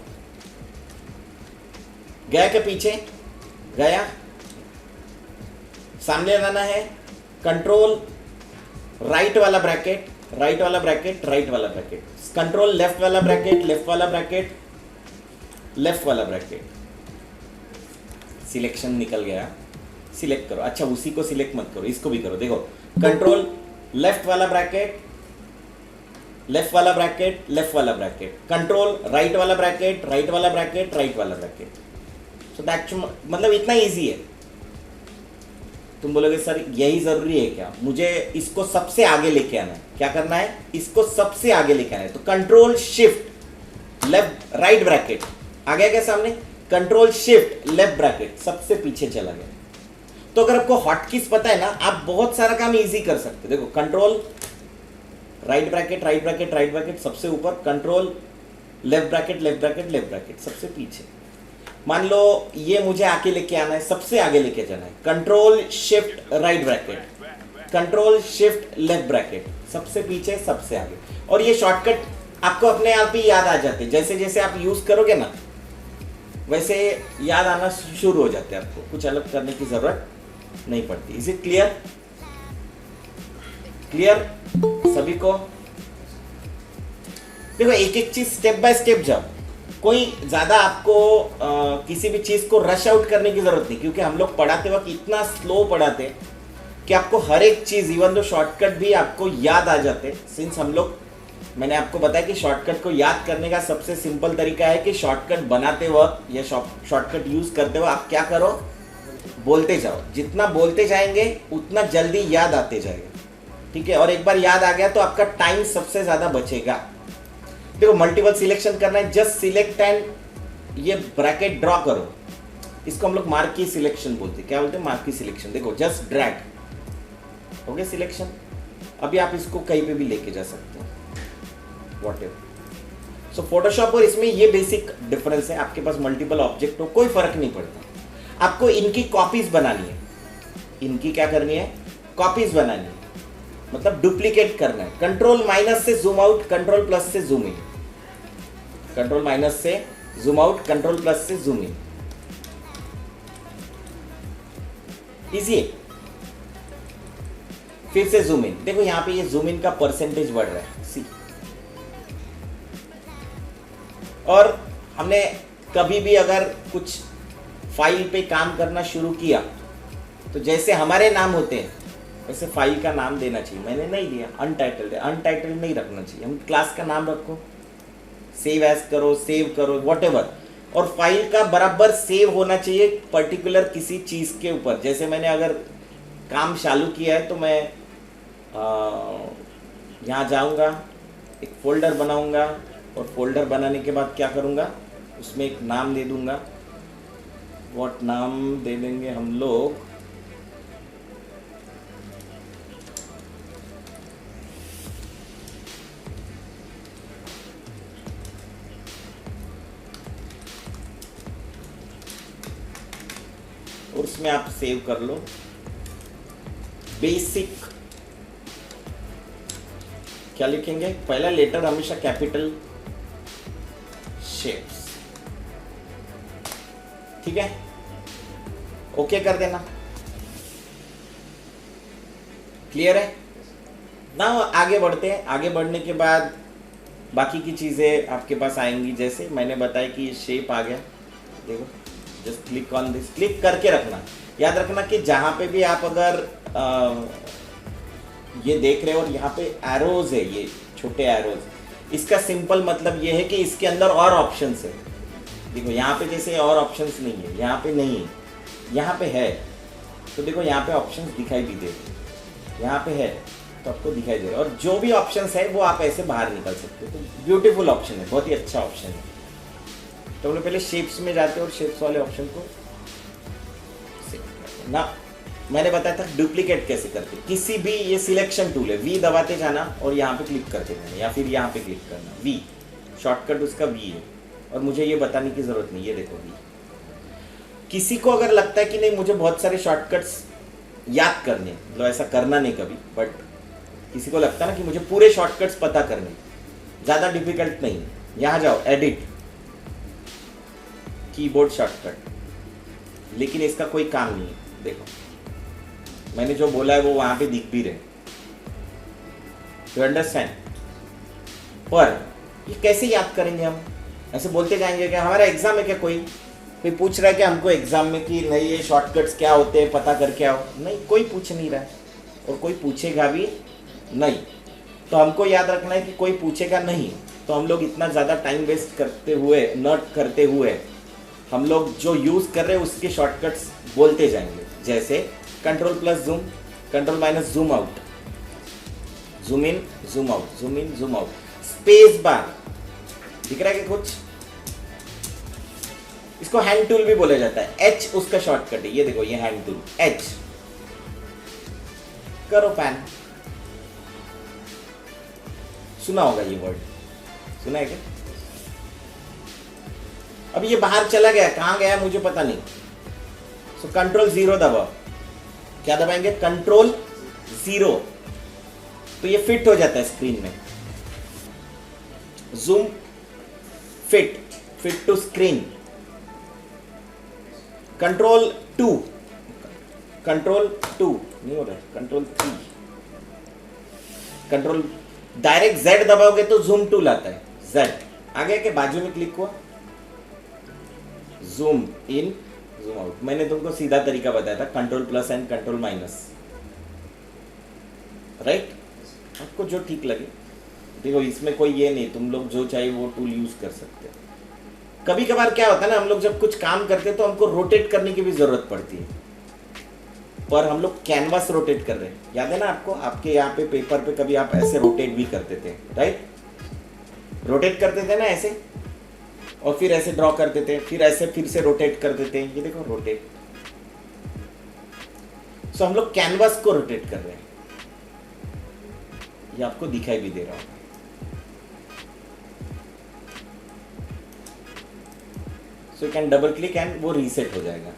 गया के पीछे गया, सामने लाना है, कंट्रोल राइट वाला ब्रैकेट, राइट वाला ब्रैकेट, राइट वाला ब्रैकेट, कंट्रोल लेफ्ट वाला ब्रैकेट, लेफ्ट वाला ब्रैकेट, लेफ्ट वाला ब्रैकेट। सिलेक्शन निकल गया, सिलेक्ट करो। अच्छा उसी को सिलेक्ट मत करो, इसको भी करो। देखो कंट्रोल लेफ्ट वाला ब्रैकेट, लेफ्ट वाला ब्रैकेट, लेफ्ट वाला ब्रैकेट, कंट्रोल राइट वाला ब्रैकेट, राइट वाला ब्रैकेट, राइट वाला ब्रैकेट। सो दैट मतलब इतना इजी है। तुम बोलोगे सर यही जरूरी है क्या, मुझे इसको सबसे आगे लेके आना है। क्या करना है, इसको सबसे आगे लेके आना है, तो control shift left right bracket आ गया क्या सामने, कंट्रोल शिफ्ट लेफ्ट ब्रैकेट सबसे पीछे चला गया। तो अगर आपको हॉटकीज पता है ना, आप बहुत सारा काम इजी कर सकते हो। देखो control right bracket, right bracket, right bracket सबसे ऊपर, control left bracket, left bracket, left bracket सबसे पीछे। मान लो ये मुझे आके लेके आना है, सबसे आगे लेके जाना है, control shift right bracket, control shift left bracket सबसे पीछे सबसे आगे। और ये शॉर्टकट आपको अपने आप ही याद आ जाते हैं, जैसे जैसे आप यूज करोगे ना वैसे याद आना शुरू हो जाते हैं, आपको कुछ अलग करने की जरूरत नहीं पड़ती। Is it clear? क्लियर सभी को? देखो एक एक चीज स्टेप बाय स्टेप जाओ, कोई ज्यादा आपको किसी भी चीज को रश आउट करने की जरूरत नहीं, क्योंकि हम लोग पढ़ाते वक्त इतना स्लो पढ़ाते हैं कि आपको हर एक चीज इवन दो शॉर्टकट भी आपको याद आ जाते। सिंस हम लोग, मैंने आपको बताया कि शॉर्टकट को याद करने का सबसे सिंपल तरीका है कि शॉर्टकट बनाते वक्त या शॉर्टकट यूज करते वक्त आप क्या करो, बोलते जाओ। जितना बोलते जाएंगे उतना जल्दी याद आते जाएगा, ठीक है। और एक बार याद आ गया तो आपका टाइम सबसे ज्यादा बचेगा। देखो मल्टीपल सिलेक्शन करना है, जस्ट सिलेक्ट एंड ये ब्रैकेट ड्रॉ करो, इसको हम लोग मार्की सिलेक्शन बोलते हैं। क्या बोलते हैं? Marquee selection. देखो जस्ट ड्रैग हो गया सिलेक्शन। अभी आप इसको कहीं पे भी लेके जा सकते हो, व्हाटएवर। सो फोटोशॉप और इसमें ये बेसिक डिफरेंस है। आपके पास मल्टीपल ऑब्जेक्ट हो कोई फर्क नहीं पड़ता, आपको इनकी कॉपीज बनानी है। इनकी क्या करनी है? कॉपीज बनानी है, मतलब डुप्लीकेट करना है। कंट्रोल माइनस से जूम आउट, कंट्रोल प्लस से जूम इन, कंट्रोल माइनस से जूम आउट, कंट्रोल प्लस से जूम इन। इजी है। फिर से जूम इन। देखो यहां पे ये जूम इन का परसेंटेज बढ़ रहा है, सी। और हमने कभी भी अगर कुछ फाइल पे काम करना शुरू किया तो जैसे हमारे नाम होते हैं वैसे फाइल का नाम देना चाहिए। मैंने नहीं दिया, अनटाइटल्ड है, अनटाइटल्ड नहीं रखना चाहिए। हम क्लास का नाम रखो, सेव एज करो, सेव करो, व्हाटएवर। और फाइल का बराबर सेव होना चाहिए पर्टिकुलर किसी चीज के ऊपर। जैसे मैंने अगर काम चालू किया है तो मैं यहाँ जाऊँगा, एक फोल्डर बनाऊँगा, और फोल्डर बनाने के बाद क्या करूँगा, उसमें एक नाम दे दूँगा। व्हाट नाम दे देंगे हम लोग? और उसमें आप सेव कर लो बेसिक। क्या लिखेंगे? पहला लेटर हमेशा कैपिटल शेप्स, ठीक है। ओके कर देना। क्लियर है ना? आगे बढ़ते हैं। आगे बढ़ने के बाद बाकी की चीजें आपके पास आएंगी। जैसे मैंने बताया कि ये शेप आ गया, देखो just click on this, click करके रखना। याद रखना कि जहां पे भी आप अगर ये देख रहे हो और यहाँ पे एरोज है, ये छोटे एरोज, इसका सिंपल मतलब ये है कि इसके अंदर और ऑप्शंस है। देखो यहाँ पे जैसे और ऑप्शंस नहीं है, यहाँ पे नहीं है, यहाँ पे है। तो देखो यहाँ पे ऑप्शंस दिखाई भी दे रहे, यहाँ पे है तो आपको दिखाई दे रहा है। और जो भी ऑप्शंस है वो आप ऐसे बाहर निकल सकते हो। तो ब्यूटीफुल ऑप्शन है, बहुत ही अच्छा ऑप्शन है। तो हम लोग पहले शेप्स में जाते हैं और शेप्स वाले ऑप्शन को ना, मैंने बताया था डुप्लीकेट कैसे करते। किसी भी, ये सिलेक्शन टूल है, वी दबाते जाना और यहाँ पे क्लिक करते जाना, या फिर यहाँ पे क्लिक करना। वी शॉर्टकट उसका वी है, और मुझे ये बताने की जरूरत नहीं। ये देखो वी। किसी को अगर लगता है कि नहीं मुझे बहुत सारे शॉर्टकट्स याद करने, मतलब ऐसा करना नहीं कभी, बट किसी को लगता है ना कि मुझे पूरे शॉर्टकट्स पता करने, ज़्यादा डिफिकल्ट नहीं है। यहाँ जाओ एडिट, कीबोर्ड शॉर्टकट, लेकिन इसका कोई काम नहीं है। देखो मैंने जो बोला है वो वहाँ पे दिख भी रहे, यू अंडरस्टैंड। पर ये कैसे याद करेंगे हम? ऐसे बोलते जाएंगे कि हमारा एग्जाम है क्या, कोई पूछ रहा है कि हमको एग्जाम में कि नहीं ये शॉर्टकट्स क्या होते हैं पता करके आओ? नहीं, कोई पूछ नहीं रहा है और कोई पूछेगा भी नहीं। तो हमको याद रखना है कि कोई पूछेगा नहीं, तो हम लोग इतना ज़्यादा टाइम वेस्ट करते हुए नोट करते हुए हम लोग जो यूज़ कर रहे हैं उसके शॉर्टकट्स बोलते जाएंगे। जैसे control plus zoom, control minus zoom out, zoom in zoom out, zoom in zoom out, space bar, दिख रहा है कि कुछ? इसको हैंड टूल भी बोला जाता है, एच उसका शॉर्टकट है। ये देखो ये हैंड टूल एच, करो पैन, सुना होगा ये वर्ड, सुना है क्या? अब ये बाहर चला गया, कहां गया मुझे पता नहीं। सो कंट्रोल जीरो दबाओ, क्या दबाएंगे? कंट्रोल जीरो, तो ये फिट हो जाता है स्क्रीन में। Zoom fit, fit to screen. Control two, control two नहीं हो रहा है, कंट्रोल 3, कंट्रोल डायरेक्ट Z दबाओगे तो जूम टूल आता है, Z आगे के बाजू में क्लिक हुआ, जूम इन जूम आउट। मैंने तुमको सीधा तरीका बताया था, control plus and control minus, right? आपको जो ठीक लगे। देखो इसमें कोई ये नहीं, तुम लोग जो चाहे वो टूल यूज कर सकते हो। कभी कभार क्या होता है ना, हम लोग जब कुछ काम करते हैं तो हमको रोटेट करने की भी जरूरत पड़ती है, पर हम लोग कैनवास रोटेट कर रहे हैं, याद है ना आपको? आपके यहाँ पे पेपर पे कभी आप ऐसे रोटेट भी करते थे, राइट? रोटेट करते थे ना ऐसे, और फिर ऐसे ड्रॉ करते थे, फिर ऐसे फिर से रोटेट करते थे। ये देखो रोटेट। सो हम लोग कैनवास को रोटेट कर रहे हैं, ये आपको दिखाई भी दे रहा होगा। So you can double click and वो रीसेट हो जाएगा।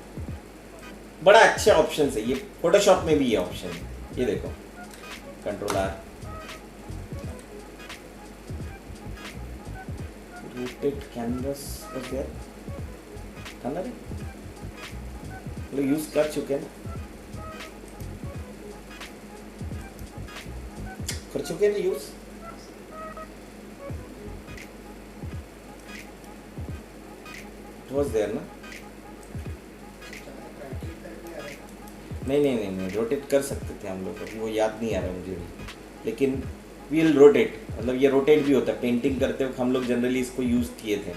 बड़ा अच्छा ऑप्शन है ये, फोटोशॉप में भी ये ऑप्शन है। ये देखो control R, rotate canvas was there, था ना रे? लोग यूज कर चुके हैं ना, कर चुके हैं ना यूज। इट वाज देयर ना? नहीं, रोटेट कर सकते थे हम लोग, अभी वो याद नहीं आ रहा मुझे भी, लेकिन वील रोटेट, मतलब ये रोटेट भी होता है। पेंटिंग करते वक्त हम लोग जनरली इसको यूज किए थे।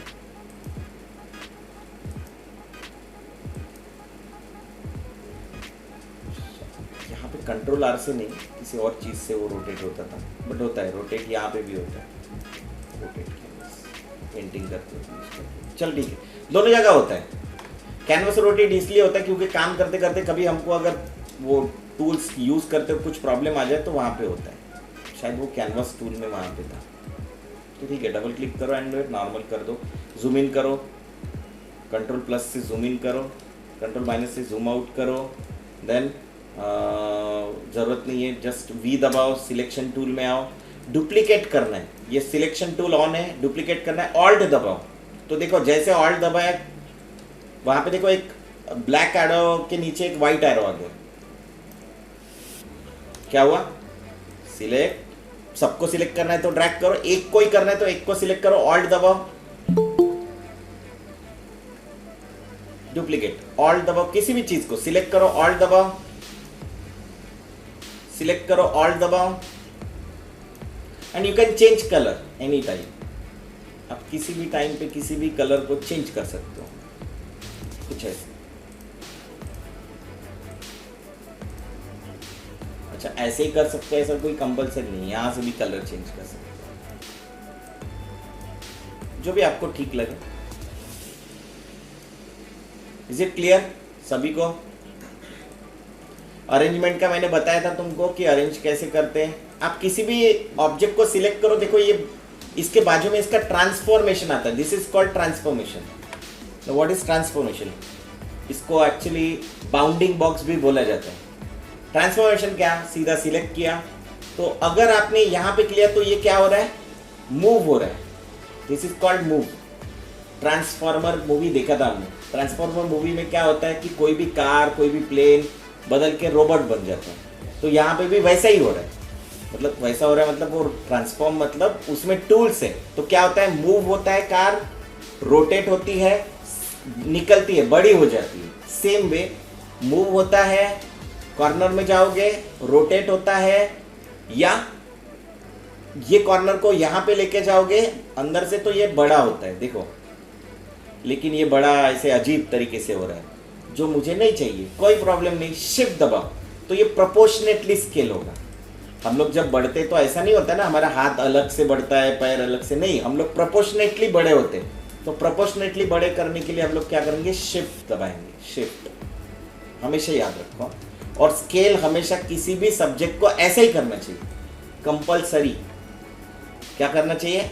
यहाँ पे कंट्रोल आर से नहीं, किसी और चीज से वो रोटेट होता था, बट होता है रोटेट, यहाँ पे भी होता है रोटेट, पेंटिंग करते वक्त। चल ठीक है, दोनों जगह होता है। कैनवस रोटेट इसलिए होता है क्योंकि काम करते करते कभी हमको अगर वो टूल्स यूज करते हुए कुछ प्रॉब्लम आ जाए तो वहाँ पे होता है, शायद वो कैनवस टूल में वहाँ पे था। तो ठीक है, डबल क्लिक करो एंड नॉर्मल कर दो, जूम इन करो, कंट्रोल प्लस से जूम इन करो, कंट्रोल माइनस से जूम आउट करो, देन ज़रूरत नहीं है जस्ट वी दबाओ, सिलेक्शन टूल में आओ, डुप्लीकेट करना है, ये सिलेक्शन टूल ऑन है, डुप्लीकेट करना है, ऑल्ट दबाओ। तो देखो जैसे ऑल्ट दबाया वहां पे देखो एक ब्लैक एरो के नीचे एक व्हाइट एरो आ गया, क्या हुआ? सिलेक्ट, सबको सिलेक्ट करना है तो ड्रैग करो, एक को ही करना है तो एक को सिलेक्ट करो, ऑल्ट दबाओ, डुप्लीकेट, ऑल्ट दबाओ, किसी भी चीज को सिलेक्ट करो, ऑल्ट दबाओ, सिलेक्ट करो, ऑल्ट दबाओ, and you can change colour any time. आप किसी भी टाइम पे किसी भी कलर को चेंज कर सकते हो, कुछ ऐसे। अच्छा ऐसे ही कर सकते हैं, ऐसा कोई कंपल्सरी नहीं, यहां से भी कलर चेंज कर सकते हो, जो भी आपको ठीक लगे। इज इट क्लियर सभी को? अरेंजमेंट का मैंने बताया था तुमको कि अरेंज कैसे करते हैं। आप किसी भी ऑब्जेक्ट को सिलेक्ट करो, देखो ये इसके बाजू में इसका ट्रांसफॉर्मेशन आता है, this is called transformation. What is transformation? इसको एक्चुअली बाउंडिंग बॉक्स भी बोला जाता है। ट्रांसफॉर्मेशन क्या, सीधा सिलेक्ट किया, तो अगर आपने यहाँ पे किया तो ये क्या हो रहा है, मूव हो रहा है। This is called move. Transformer movie देखा था हमने। ट्रांसफॉर्मर मूवी में क्या होता है कि कोई भी कार, कोई भी प्लेन बदल के रोबोट बन जाता है। तो यहाँ पे भी वैसा ही हो रहा है, मतलब वैसा हो रहा है, मतलब वो ट्रांसफॉर्म, मतलब उसमें टूल्स है। तो क्या होता है, मूव होता है, कार रोटेट होती है, निकलती है, बड़ी हो जाती है। सेम वे मूव होता है, कॉर्नर में जाओगे, रोटेट होता है, या ये कॉर्नर को यहाँ पे लेके जाओगे अंदर से तो ये बड़ा होता है, देखो। लेकिन ये बड़ा ऐसे अजीब तरीके से हो रहा है, जो मुझे नहीं चाहिए। कोई प्रॉब्लम नहीं, शिफ्ट दबाओ तो ये प्रोपोर्शनेटली स्केल होगा। हम लोग जब बढ़ते तो ऐसा नहीं होता ना, हमारा हाथ अलग से बढ़ता है, पैर अलग से नहीं, हम लोग प्रोपोर्शनेटली बड़े होते हैं। तो प्रोपोर्शनेटली बड़े करने के लिए हम लोग क्या करेंगे, शिफ्ट दबाएंगे। शिफ्ट हमेशा याद रखो। और स्केल हमेशा किसी भी सब्जेक्ट को ऐसे ही करना चाहिए, कंपलसरी। क्या करना चाहिए,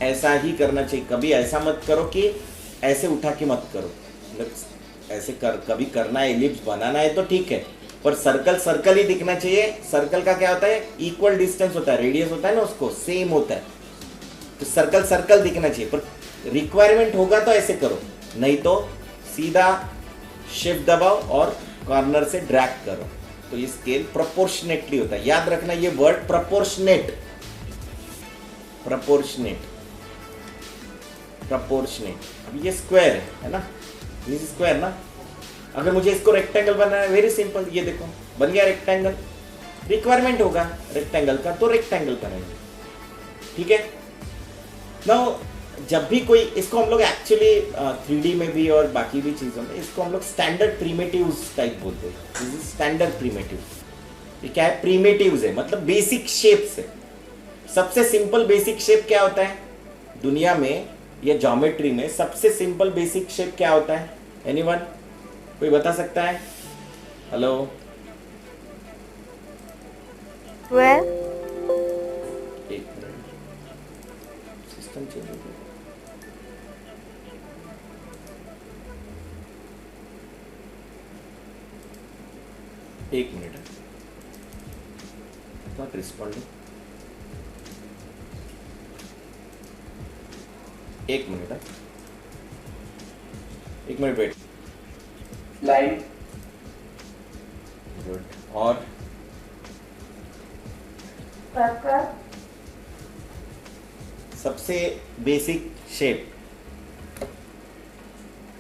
ऐसा ही करना चाहिए। कभी ऐसा मत करो कि ऐसे उठा के मत करो, मतलब ऐसे कभी करना है, एलिप्स बनाना है तो ठीक है, पर सर्कल सर्कल ही दिखना चाहिए। सर्कल का क्या होता है, इक्वल डिस्टेंस होता है, रेडियस होता है ना, उसको सेम होता है। तो सर्कल सर्कल दिखना चाहिए, पर रिक्वायरमेंट होगा तो ऐसे करो, नहीं तो सीधा शिफ्ट दबाओ और कॉर्नर से ड्रैग करो। तो ये स्केल प्रोपोर्शनेटली होता है। याद रखना ये वर्ड, प्रोपोर्शनेट, प्रोपोर्शनेट, प्रोपोर्शनेट। अब ये स्क्वायर है ना, ये स्क्वायर ना, अगर मुझे इसको रेक्टेंगल बनाना है, वेरी सिंपल, ये देखो बन गया रेक्टेंगल। रिक्वायरमेंट होगा रेक्टेंगल का तो रेक्टेंगल बनाएंगे, ठीक है। नाउ जब भी कोई, इसको हम लोग एक्चुअली 3D में भी और बाकी भी चीज़ों में इसको हम लोग स्टैंडर्ड प्रीमेटिव्स टाइप बोलते हैं। स्टैंडर्ड प्रीमेटिव, ये क्या है, प्रीमेटिव्स है, मतलब बेसिक शेप्स है। सबसे सिंपल बेसिक शेप क्या होता है दुनिया में या ज्योमेट्री में? सबसे सिंपल बेसिक शेप क्या होता है, एनीवन, कोई बता सकता है? हेलो, 12 एक मिनट, सिस्टम चेंज हो गया। एक मिनट, नॉट रिस्पॉन्डिंग। एक मिनट है, एक मिनट वेट। Line, good. और सर्कल, सबसे बेसिक शेप,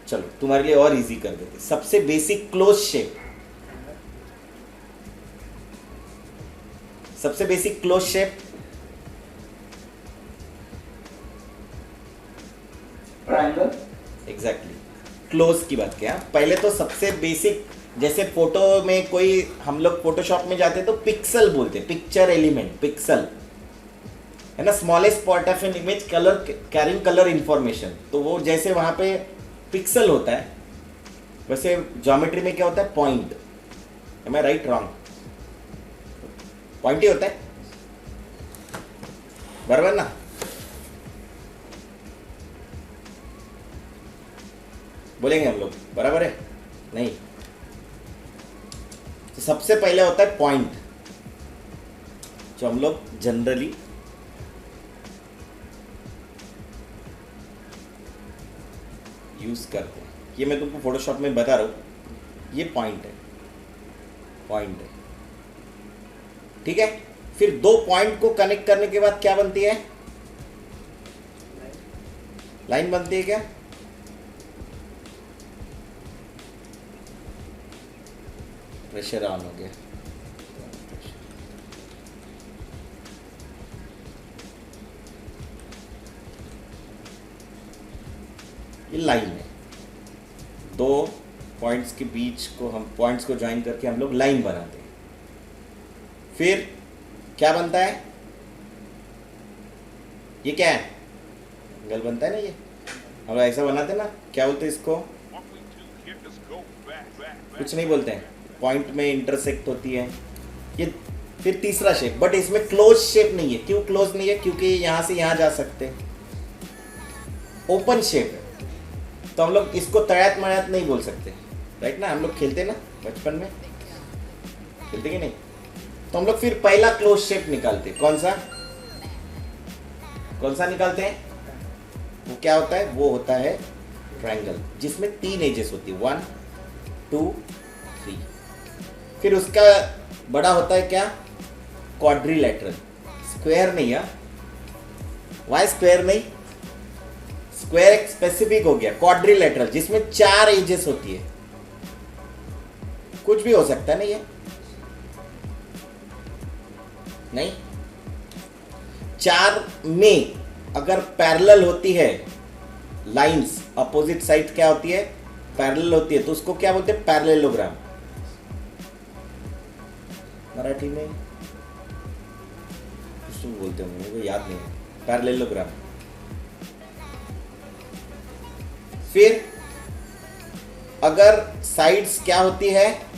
चलो तुम्हारे लिए और इजी कर देते, सबसे बेसिक क्लोज शेप, सबसे basic close shape, triangle, exactly, close की बात किया। पहले तो सबसे बेसिक, जैसे फोटो में कोई, हम लोग फोटोशॉप में जाते तो पिक्सल बोलते, पिक्चर एलिमेंट, पिक्सल है ना, smallest part of an image colour carrying colour information. तो वो जैसे वहां पे पिक्सल होता है, वैसे ज्योमेट्री में क्या होता है, पॉइंट। एम आई राइट, रॉन्ग? पॉइंट ही होता है, बराबर ना? बोलेंगे हम लोग, बराबर है? नहीं, तो सबसे पहले होता है पॉइंट, जो हम लोग जनरली यूज करते हैं। ये मैं तुमको फोटोशॉप में बता रहा हूं, ये पॉइंट है, पॉइंट है, ठीक है। फिर दो पॉइंट को कनेक्ट करने के बाद क्या बनती है, लाइन बनती है क्या? प्रेशर ऑन हो गया, ये लाइन है। दो पॉइंट्स के बीच को, हम पॉइंट्स को ज्वाइन करके हम लोग लाइन बनाते हैं। फिर क्या बनता है, ये क्या है, एंगल बनता है ना। ये हम ऐसा बनाते ना, क्या बोलते हैं इसको, कुछ नहीं बोलते हैं, पॉइंट में इंटरसेक्ट होती है ये। फिर तीसरा शेप, बट इसमें क्लोज शेप नहीं है। क्यों क्लोज नहीं है? क्योंकि यहां से यहां जा सकते हैं, ओपन शेप है। तो हम लोग इसको तड़ात मड़ात नहीं बोल सकते, राइट ना, हम लोग खेलते ना बचपन में, खेलते कि नहीं? तो हम लोग फिर पहला क्लोज शेप निकालते, कौन सा निकालते हैं? वो क्या होता है? वो होता है ट्रायंगल, जिसमें 3 एजेस होती है, 1 2 3। फिर उसका बड़ा होता है क्या? क्वाड्रिलेटरल, स्क्वायर नहीं है। वाई स्क्वायर नहीं? स्क्वायर एक स्पेसिफिक हो गया, क्वाड्रिलेटरल जिसमें 4 एजेस होती है। कुछ भी हो सकता है ना, ये नहीं, 4 में अगर पैरेलल होती है लाइंस, अपोजिट साइड क्या होती है? पैरेलल होती है, तो उसको क्या बोलते हैं? पैरेललोग्राम। मराठी में कुछ तो बोलते होंगे, मेरे को याद नहीं है, पैरेललोग्राम। फिर अगर साइड्स क्या होती है?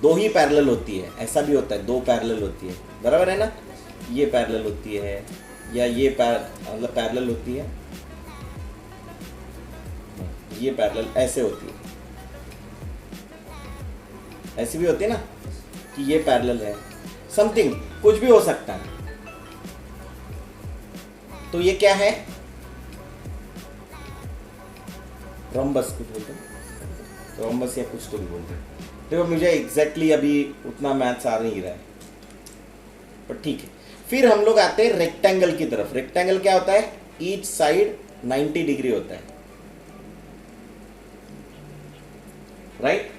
2 ही पैरेलल होती है, ऐसा भी होता है 2 पैरेलल होती है, बराबर है ना? ये पैरेलल होती है या ये मतलब पैरेलल होती है, ये पैरेलल ऐसे होती है, ऐसी भी होती है ना कि ये पैरेलल है, समथिंग कुछ भी हो सकता है। तो ये क्या है? रोम्बस कुछ बोलते हैं, रोम्बस या कुछ तो भी बोलते हैं। देखो मुझे एग्जैक्टली अभी उतना मैथ्स आ नहीं रहा है, पर ठीक है। फिर हम लोग आते हैं रेक्टेंगल की तरफ। रेक्टेंगल क्या होता है? ईच साइड 90 डिग्री होता है, राइट?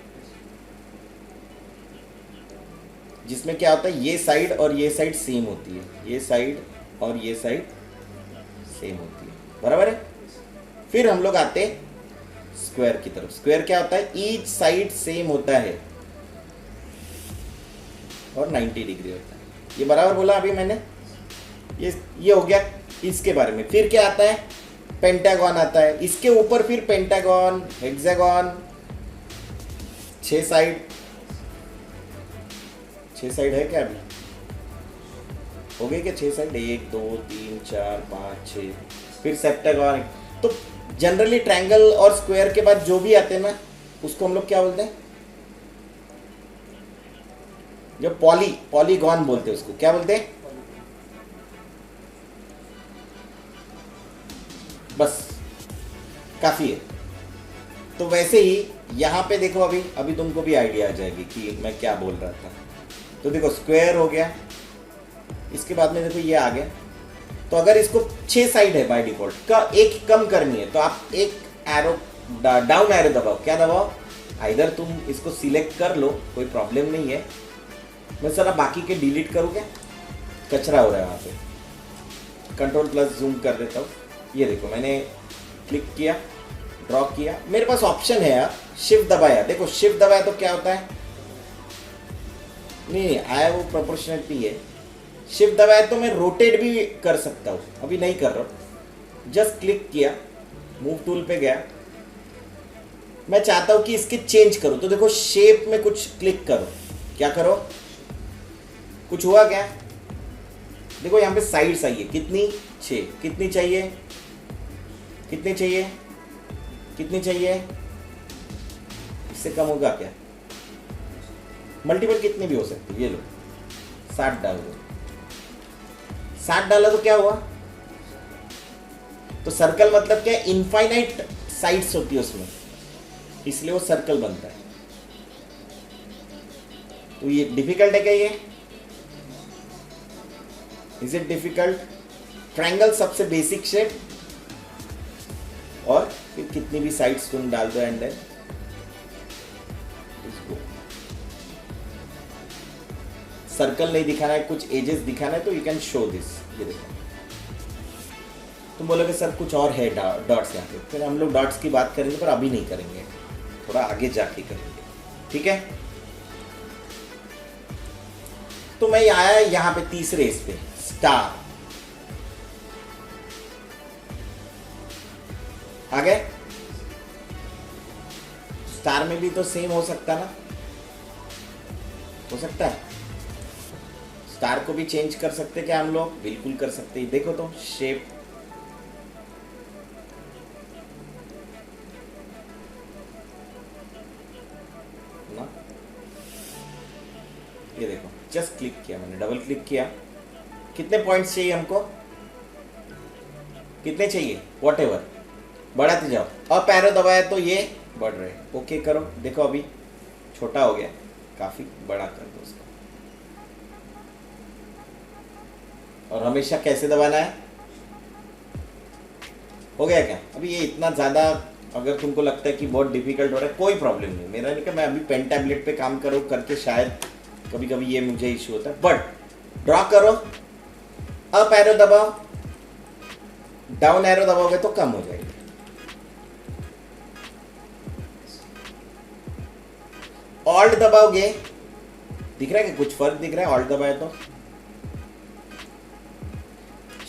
जिसमें क्या होता है? ये साइड और ये साइड सेम होती है, ये साइड और ये साइड सेम होती है, बराबर है? फिर हम लोग आते हैं स्क्वायर की तरफ। स्क्वायर क्या होता है? ईच साइड सेम होता है और 90 डिग्री होता है। ये बराबर बोला अभी मैंने? ये हो गया इसके बारे में। फिर क्या आता है? पेंटागन आता है, इसके ऊपर फिर पेंटागन, हेक्सागन, 6 साइड है क्या? अभी हो गए क्या 6 साइड? 1 2 3 4 5 6। फिर सेप्टागन। तो जनरली ट्रायंगल और स्क्वायर के बाद जो भी आते हैं ना, उसको हम लोग क्या बोलते हैं? जो पॉलीगॉन बोलते हैं, उसको क्या बोलते हैं? बस काफी है। तो वैसे ही यहाँ पे देखो, अभी तुमको भी आइडिया आ जाएगी कि मैं क्या बोल रहा था। तो देखो स्क्वायर हो गया, इसके बाद में देखो ये आ गया। तो अगर इसको 6 साइड है बाय डिफॉल्ट का, एक कम करनी है तो आप एक एरो डाउन एरो दबाओ। क्या दबाओ? आइदर तुम इसको सिलेक्ट कर लो, कोई प्रॉब्लम नहीं है। मैं सारा बाकी के डिलीट करूँ क्या? कचरा हो रहा है वहाँ पे। कंट्रोल+ जूम कर देता हूँ। ये देखो मैंने क्लिक किया, ड्रॉ किया, मेरे पास ऑप्शन है यार, शिफ्ट दबाया। देखो शिफ्ट दबाया तो क्या होता है? नहीं आया, वो प्रोपोर्शनलिटी है। शिफ्ट दबाया तो मैं रोटेट भी कर सकता हूँ, अभी नहीं कर रहा हूँ। जस्ट क्लिक किया, मूव टूल पे गया, मैं चाहता हूँ कि इसके चेंज करो। तो देखो शेप में कुछ क्लिक करो, क्या करो? कुछ हुआ क्या? देखो यहाँ पे साइड्स आई है, कितनी? 6। कितनी चाहिए? कितनी चाहिए? कितनी चाहिए? इससे कम होगा क्या? मल्टीपल कितनी भी हो सकती है। ये लो 60 डाल दो। 60 डाला तो क्या हुआ? तो सर्कल मतलब क्या? इनफाइनाइट साइड्स होती है उसमें, इसलिए वो सर्कल बनता है। तो ये डिफिकल्ट है क्या? ये इज इट डिफिकल्ट? ट्रायंगल सबसे बेसिक शेप, और फिर कितनी भी साइड्स तुम डाल दो एंड देन इसको सर्कल नहीं दिखाना है, कुछ एजेस दिखाना है, तो यू कैन शो दिस। ये देखो, तुम बोलोगे सर कुछ और है डॉट्स यहाँ पे, फिर हम लोग डॉट्स की बात करेंगे, पर अभी नहीं करेंगे, थोड़ा आगे जाके करेंगे, ठीक है? तो मैं आया यहाँ पे तीसरे इस पे स्टार आ गए। स्टार में भी तो सेम हो सकता ना, हो सकता है। स्टार को भी चेंज कर सकते क्या हम लोग? बिल्कुल कर सकते हैं। देखो तो शेप, ये देखो जस्ट क्लिक किया मैंने, डबल क्लिक किया। कितने पॉइंट्स चाहिए हमको, कितने चाहिए, वॉट एवर, बढ़ाते जाओ। अप एरो दबाया तो ये बढ़ रहे। ओके करो, देखो अभी छोटा हो गया, काफी बड़ा कर दो उसको। और हमेशा कैसे दबाना है, हो गया क्या? अभी ये इतना ज़्यादा अगर तुमको लगता है कि बहुत डिफिकल्ट हो रहा है, कोई प्रॉब्लम नहीं, मेरा नहीं कि मैं अभी पेन टैबलेट पे काम करूँ करके शायद कभी कभी ये मुझे इश्यू होता है। बट ड्रॉ करो, अप एरो दबाओ, डाउन एरो दबाओगे तो कम हो जाएगी। ऑल्ट दबाओगे, दिख रहा है कि कुछ फर्क दिख रहा है? ऑल्ट दबाए तो।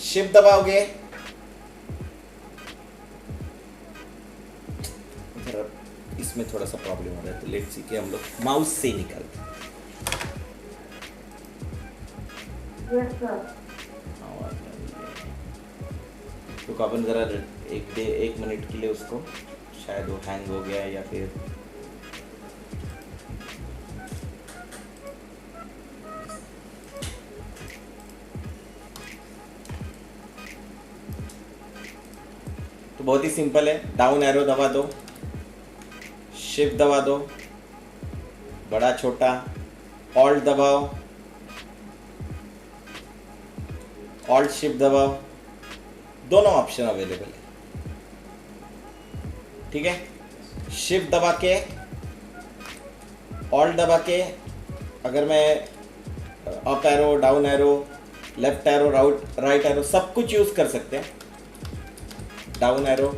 शिफ्ट दबाओगे, इसमें थोड़ा सा प्रॉब्लम हो रहा है, तो लेट्स सी कि हम लोग माउस से निकालते हैं। Yes, sir. तो अपन जरा एक मिनट के लिए उसको, शायद वो हैंग हो गया है या फिर तो बहुत ही सिंपल है। डाउन एरो दबा दो, शिफ्ट दबा दो, बड़ा छोटा, ऑल्ट दबाओ, ऑल्ट शिफ्ट दबाओ, दोनों ऑप्शन अवेलेबल है। ठीक है, शिफ्ट दबा के, ऑल्ट दबा के, अगर मैं up arrow, down arrow, left arrow, right arrow सब कुछ यूज कर सकते हैं। Down arrow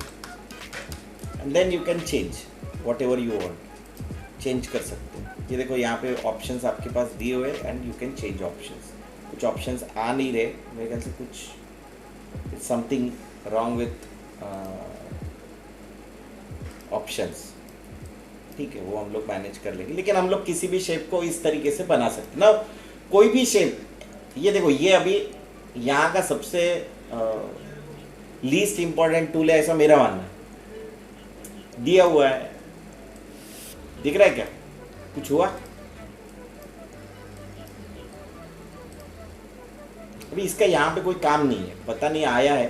and then you can change whatever you want, change कर सकते हैं। ये देखो यहाँ पे ऑप्शंस आपके पास दिए हुए and you can change options. कुछ ऑप्शंस आ नहीं रहे मेरे ख्याल से, कुछ समथिंग रॉन्ग विथ ऑप्शंस। ठीक है, वो हम लोग मैनेज कर लेंगे, लेकिन हम लोग किसी भी शेप को इस तरीके से बना सकते हैं ना, कोई भी शेप। ये देखो, ये अभी यहाँ का सबसे लीस्ट इंपॉर्टेंट टूल है, ऐसा मेरा मानना है। दिया हुआ है, दिख रहा है क्या, कुछ हुआ? अभी इसका यहाँ पे कोई काम नहीं है, पता नहीं आया है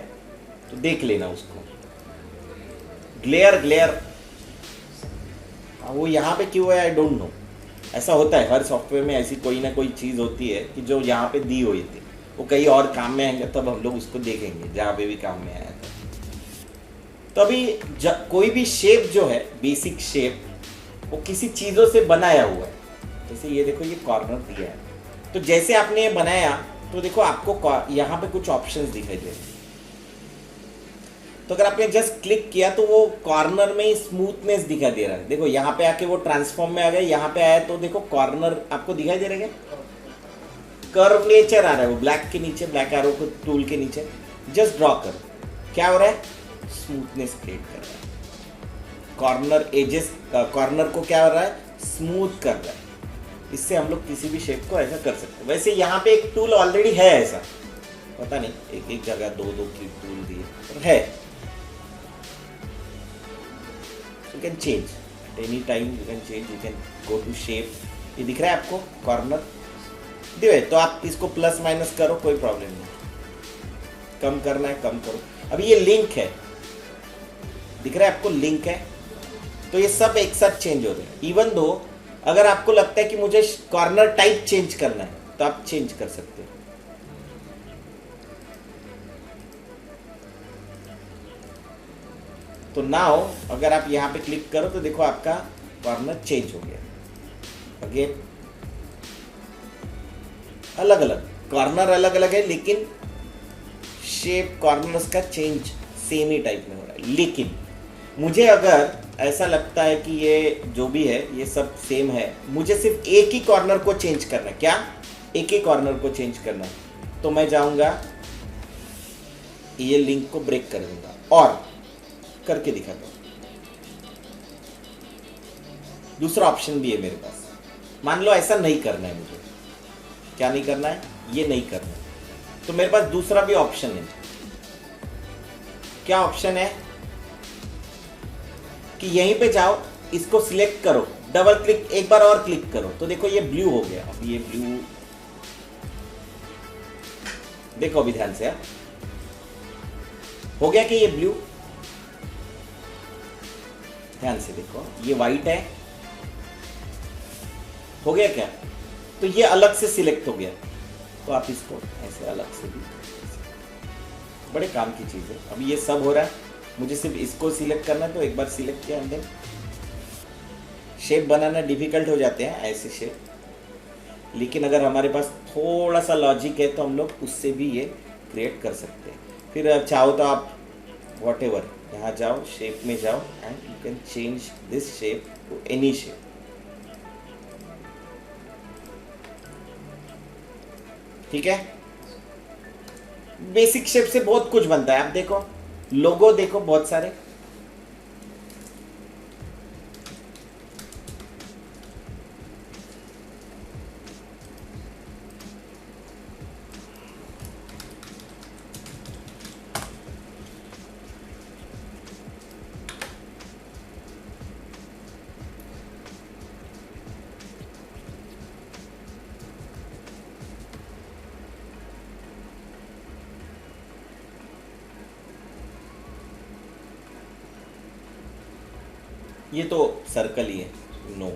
तो देख लेना उसको। ग्लेयर वो यहाँ पे क्यों है, आई डोंट नो। ऐसा होता है हर सॉफ्टवेयर में, ऐसी कोई ना कोई चीज़ होती है कि जो यहाँ पे दी हुई थी वो कहीं और काम में आएंगे, तब हम लोग उसको देखेंगे जहाँ पे भी काम में आया था। तो अभी कोई भी शेप जो है, बेसिक शेप, वो किसी चीज़ों से बनाया हुआ है। जैसे ये देखो, ये कॉर्नर दिया है, तो जैसे आपने ये बनाया तो देखो आपको यहाँ पे कुछ ऑप्शंस दिखाई दे रहे हैं। तो अगर आपने जस्ट क्लिक किया तो वो कॉर्नर में ही स्मूथनेस दिखाई दे रहा है। देखो यहाँ पे आके वो ट्रांसफॉर्म में आ गया, यहाँ पे आया तो देखो कॉर्नर आपको दिखाई दे रहा है, कर्वलेचर आ रहा है वो ब्लैक के नीचे, ब्लैक एरो को टूल के नीचे। जस्ट ड्रॉ कर, क्या हो रहा है, स्मूथनेस क्रिएट कर रहा है। कॉर्नर एजेस, कॉर्नर को क्या हो रहा है, स्मूथ कर रहा है। इससे हम लोग किसी भी शेप को ऐसा कर सकते हैं। वैसे यहाँ पे एक टूल ऑलरेडी है ऐसा, पता नहीं एक एक जगह दो की टूल दिए, पर है। You can change at any time, you can change, you can go to shape. ये दिख रहा है आपको कॉर्नर दिए, तो आप इसको प्लस माइनस करो, कोई प्रॉब्लम नहीं। कम करना है कम करो। अभी ये लिंक है, दिख रहा है आपको, लिंक है, तो ये सब एक साथ चेंज हो रहे हैं। इवन दो अगर आपको लगता है कि मुझे कॉर्नर टाइप चेंज करना है तो आप चेंज कर सकते हो। तो नाउ अगर आप यहाँ पे क्लिक करो तो देखो आपका कॉर्नर चेंज हो गया। अगेन अलग अलग कॉर्नर अलग अलग है, लेकिन शेप कॉर्नर्स का चेंज सेम ही टाइप में हो रहा है। लेकिन मुझे अगर ऐसा लगता है कि ये जो भी है ये सब सेम है, मुझे सिर्फ एक ही कॉर्नर को चेंज करना है। क्या? एक ही कॉर्नर को चेंज करना है। तो मैं जाऊंगा, ये लिंक को ब्रेक कर दूंगा और करके दिखाता हूं। दूसरा ऑप्शन भी है मेरे पास। मान लो ऐसा नहीं करना है मुझे, क्या नहीं करना है, ये नहीं करना है, तो मेरे पास दूसरा भी ऑप्शन है। क्या ऑप्शन है कि यहीं पे जाओ, इसको सिलेक्ट करो, डबल क्लिक, एक बार और क्लिक करो तो देखो ये ब्लू हो गया। अब ये ब्लू देखो अभी ध्यान से, आप हो गया कि ये ब्लू, ध्यान से देखो ये वाइट है, हो गया क्या? तो ये अलग से सिलेक्ट हो गया, तो आप इसको ऐसे अलग से भी, बड़े काम की चीज़ है। अब ये सब हो रहा है, मुझे सिर्फ इसको सिलेक्ट करना है, तो एक बार सिलेक्ट किया एंड देन शेप बनाना डिफिकल्ट हो जाते हैं ऐसे शेप, लेकिन अगर हमारे पास थोड़ा सा लॉजिक है तो हम लोग उससे भी ये क्रिएट कर सकते हैं। फिर चाहो तो आप वॉट एवर यहाँ जाओ, शेप में जाओ and you can change this shape to any shape. ठीक है, बेसिक शेप से बहुत कुछ बनता है। आप देखो लोगो देखो बहुत सारे, ये तो सर्कल ही है, नो।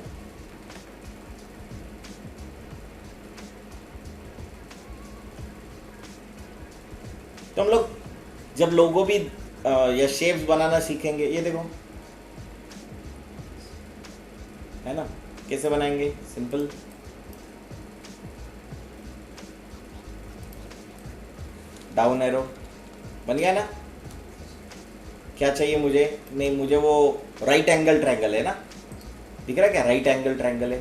तो हम लोग जब लोगो भी या शेप्स बनाना सीखेंगे, ये देखो है ना, कैसे बनाएंगे, सिंपल डाउन एरो बन गया ना। क्या चाहिए मुझे? नहीं, मुझे वो राइट एंगल ट्रायंगल है ना, दिख रहा है क्या? राइट एंगल ट्रायंगल है,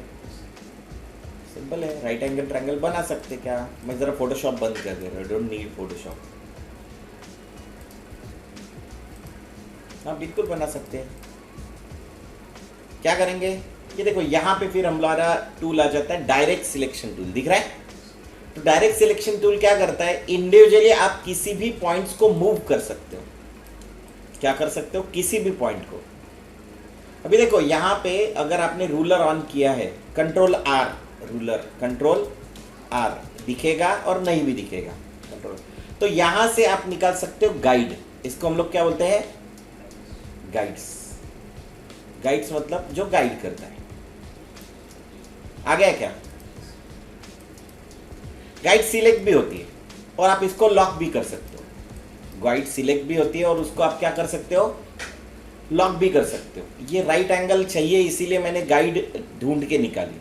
सिंपल है, राइट एंगल ट्रायंगल बना सकते क्या? मैं जरा फोटोशॉप बंद कर दे रहा हूँ, डोंट नीड फोटोशॉप। हाँ बिल्कुल बना सकते हैं। क्या करेंगे, ये देखो यहाँ पे फिर हमारा टूल आ जाता है डायरेक्ट सिलेक्शन टूल, दिख रहा है? तो डायरेक्ट सिलेक्शन टूल क्या करता है, इंडिविजुअली आप किसी भी पॉइंट्स को मूव कर सकते हो। क्या कर सकते हो? किसी भी पॉइंट को। अभी देखो यहाँ पे अगर आपने रूलर ऑन किया है, control R, ruler control R दिखेगा और नहीं भी दिखेगा, कंट्रोल। तो यहां से आप निकाल सकते हो गाइड, इसको हम लोग क्या बोलते हैं? गाइड्स। गाइड्स मतलब जो गाइड करता है। आ गया क्या? गाइड सिलेक्ट भी होती है और आप इसको लॉक भी कर सकते हो। गाइड सिलेक्ट भी होती है और उसको आप क्या कर सकते हो? लॉक भी कर सकते हो। ये राइट एंगल चाहिए इसीलिए मैंने गाइड ढूंढ के निकाली।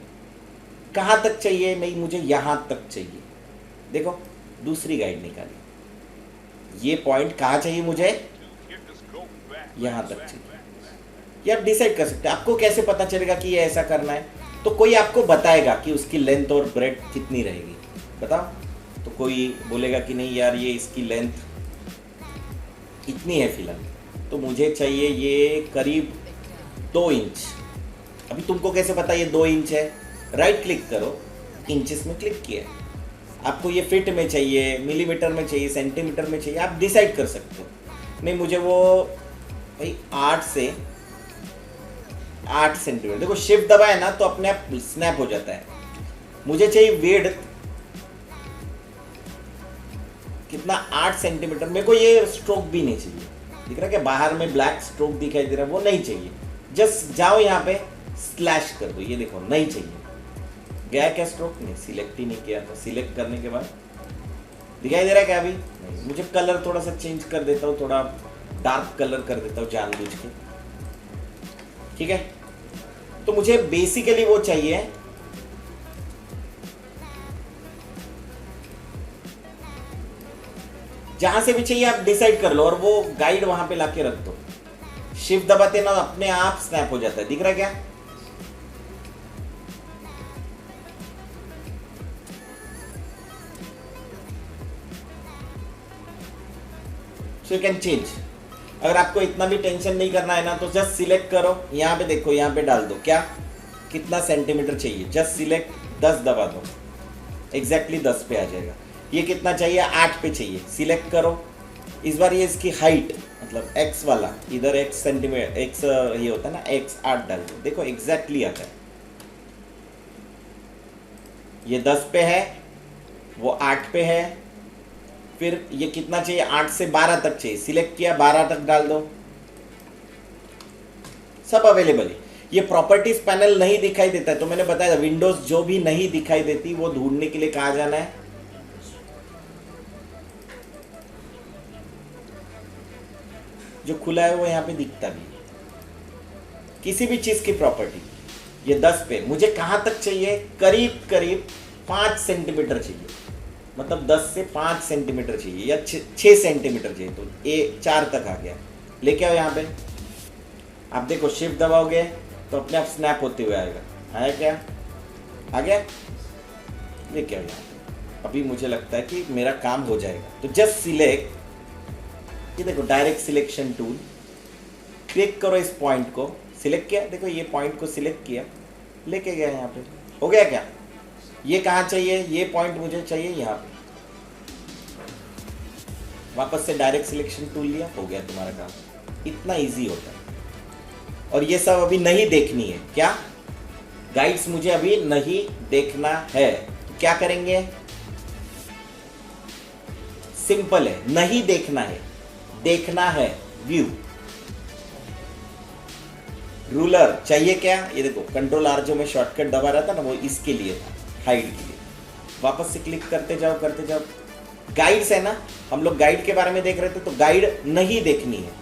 कहाँ तक चाहिए? नहीं, मुझे यहाँ तक चाहिए। देखो दूसरी गाइड निकाली। ये पॉइंट कहाँ चाहिए मुझे? यहाँ तक चाहिए। ये आप डिसाइड कर सकते हैं। आपको कैसे पता चलेगा कि ये ऐसा करना है? तो कोई आपको बताएगा कि उसकी लेंथ और ब्रेड्थ कितनी रहेगी, बताओ। तो कोई बोलेगा कि नहीं यार ये इसकी लेंथ इतनी है फिलहाल, तो मुझे चाहिए ये करीब 2 इंच। अभी तुमको कैसे पता ये 2 इंच है? राइट क्लिक करो, इंचेस में क्लिक किया, आपको ये फिट में चाहिए, मिलीमीटर में चाहिए, सेंटीमीटर में चाहिए, आप डिसाइड कर सकते हो। नहीं मुझे वो भाई 8 से 8 सेंटीमीटर। देखो शिफ्ट दबाए ना तो अपने आप स्नैप हो जाता है। मुझे चाहिए विड्थ कितना? 8 सेंटीमीटर। मेरे को ये स्ट्रोक भी नहीं चाहिए, दिख रहा है क्या? बाहर में ब्लैक स्ट्रोक दिखाई दे रहा है, वो नहीं चाहिए। जस्ट जाओ यहाँ पे स्लैश कर दो, ये देखो नहीं चाहिए। गया क्या स्ट्रोक? नहीं, सिलेक्ट ही नहीं किया था। सिलेक्ट करने के बाद दिखाई दे रहा है क्या? अभी नहीं। मुझे कलर थोड़ा सा चेंज कर देता हूँ, थोड़ा डार्क कलर कर देता हूँ जानबूझ के, ठीक है। तो मुझे बेसिकली वो चाहिए जहां से भी चाहिए आप डिसाइड कर लो और वो गाइड वहां पे लाके रख दो। शिफ्ट दबाते ना अपने आप स्नैप हो जाता है, दिख रहा है क्या? So you can change. अगर आपको इतना भी टेंशन नहीं करना है ना तो जस्ट सिलेक्ट करो, यहाँ पे देखो, यहाँ पे डाल दो क्या कितना सेंटीमीटर चाहिए। जस्ट सिलेक्ट 10 दबा दो, एग्जैक्टली 10 पे आ जाएगा। ये कितना चाहिए? 8 पे चाहिए, सिलेक्ट करो। इस बार ये इसकी हाइट मतलब x वाला, इधर x सेंटीमीटर, x ये होता है ना, x 8 डाल दो, देखो एग्जैक्टली आता है। ये 10 पे है, वो 8 पे है, फिर ये कितना चाहिए, 8 से 12 तक चाहिए, सिलेक्ट किया, 12 तक डाल दो, सब अवेलेबल है। ये प्रॉपर्टीज पैनल नहीं दिखाई देता है, तो मैंने बताया विंडोज जो भी नहीं दिखाई देती वो ढूंढने के लिए कहाँ जाना है, जो खुला है वो यहाँ पे दिखता भी है। किसी भी चीज की प्रॉपर्टी, ये 10 पे मुझे कहाँ तक चाहिए, करीब करीब 5 सेंटीमीटर चाहिए, मतलब 10 से 5 सेंटीमीटर चाहिए या 6 सेंटीमीटर चाहिए, तो ये 4 तक आ गया। लेके आओ यहाँ पे, आप देखो शिफ्ट दबाओगे तो अपने आप स्नैप होते हुए आएगा, आया क्या, आ गया, लेके आओ यहाँ पे। अभी मुझे लगता है कि मेरा काम हो जाएगा, तो जस्ट सिलेक्ट, ये देखो डायरेक्ट सिलेक्शन टूल, क्लिक करो इस पॉइंट को, सिलेक्ट किया, देखो ये पॉइंट को सिलेक्ट किया, लेके गया यहाँ पे, हो गया क्या, ये कहाँ चाहिए, ये पॉइंट मुझे चाहिए यहाँ पे, वापस से डायरेक्ट सिलेक्शन टूल लिया, हो गया तुम्हारा काम। इतना इजी होता है। और ये सब अभी नहीं देखनी है, क्या गाइड्स मुझे अभी नहीं देखना है, तो क्या करेंगे, सिंपल है, नहीं देखना है, देखना है व्यू। रूलर चाहिए क्या, ये देखो कंट्रोल आर जो मैं शॉर्टकट दबा रहा था ना, वो इसके लिए था, हाइड के लिए। वापस से क्लिक करते जाओ करते जाओ। गाइड्स है ना, हम लोग गाइड के बारे में देख रहे थे, तो गाइड नहीं देखनी है,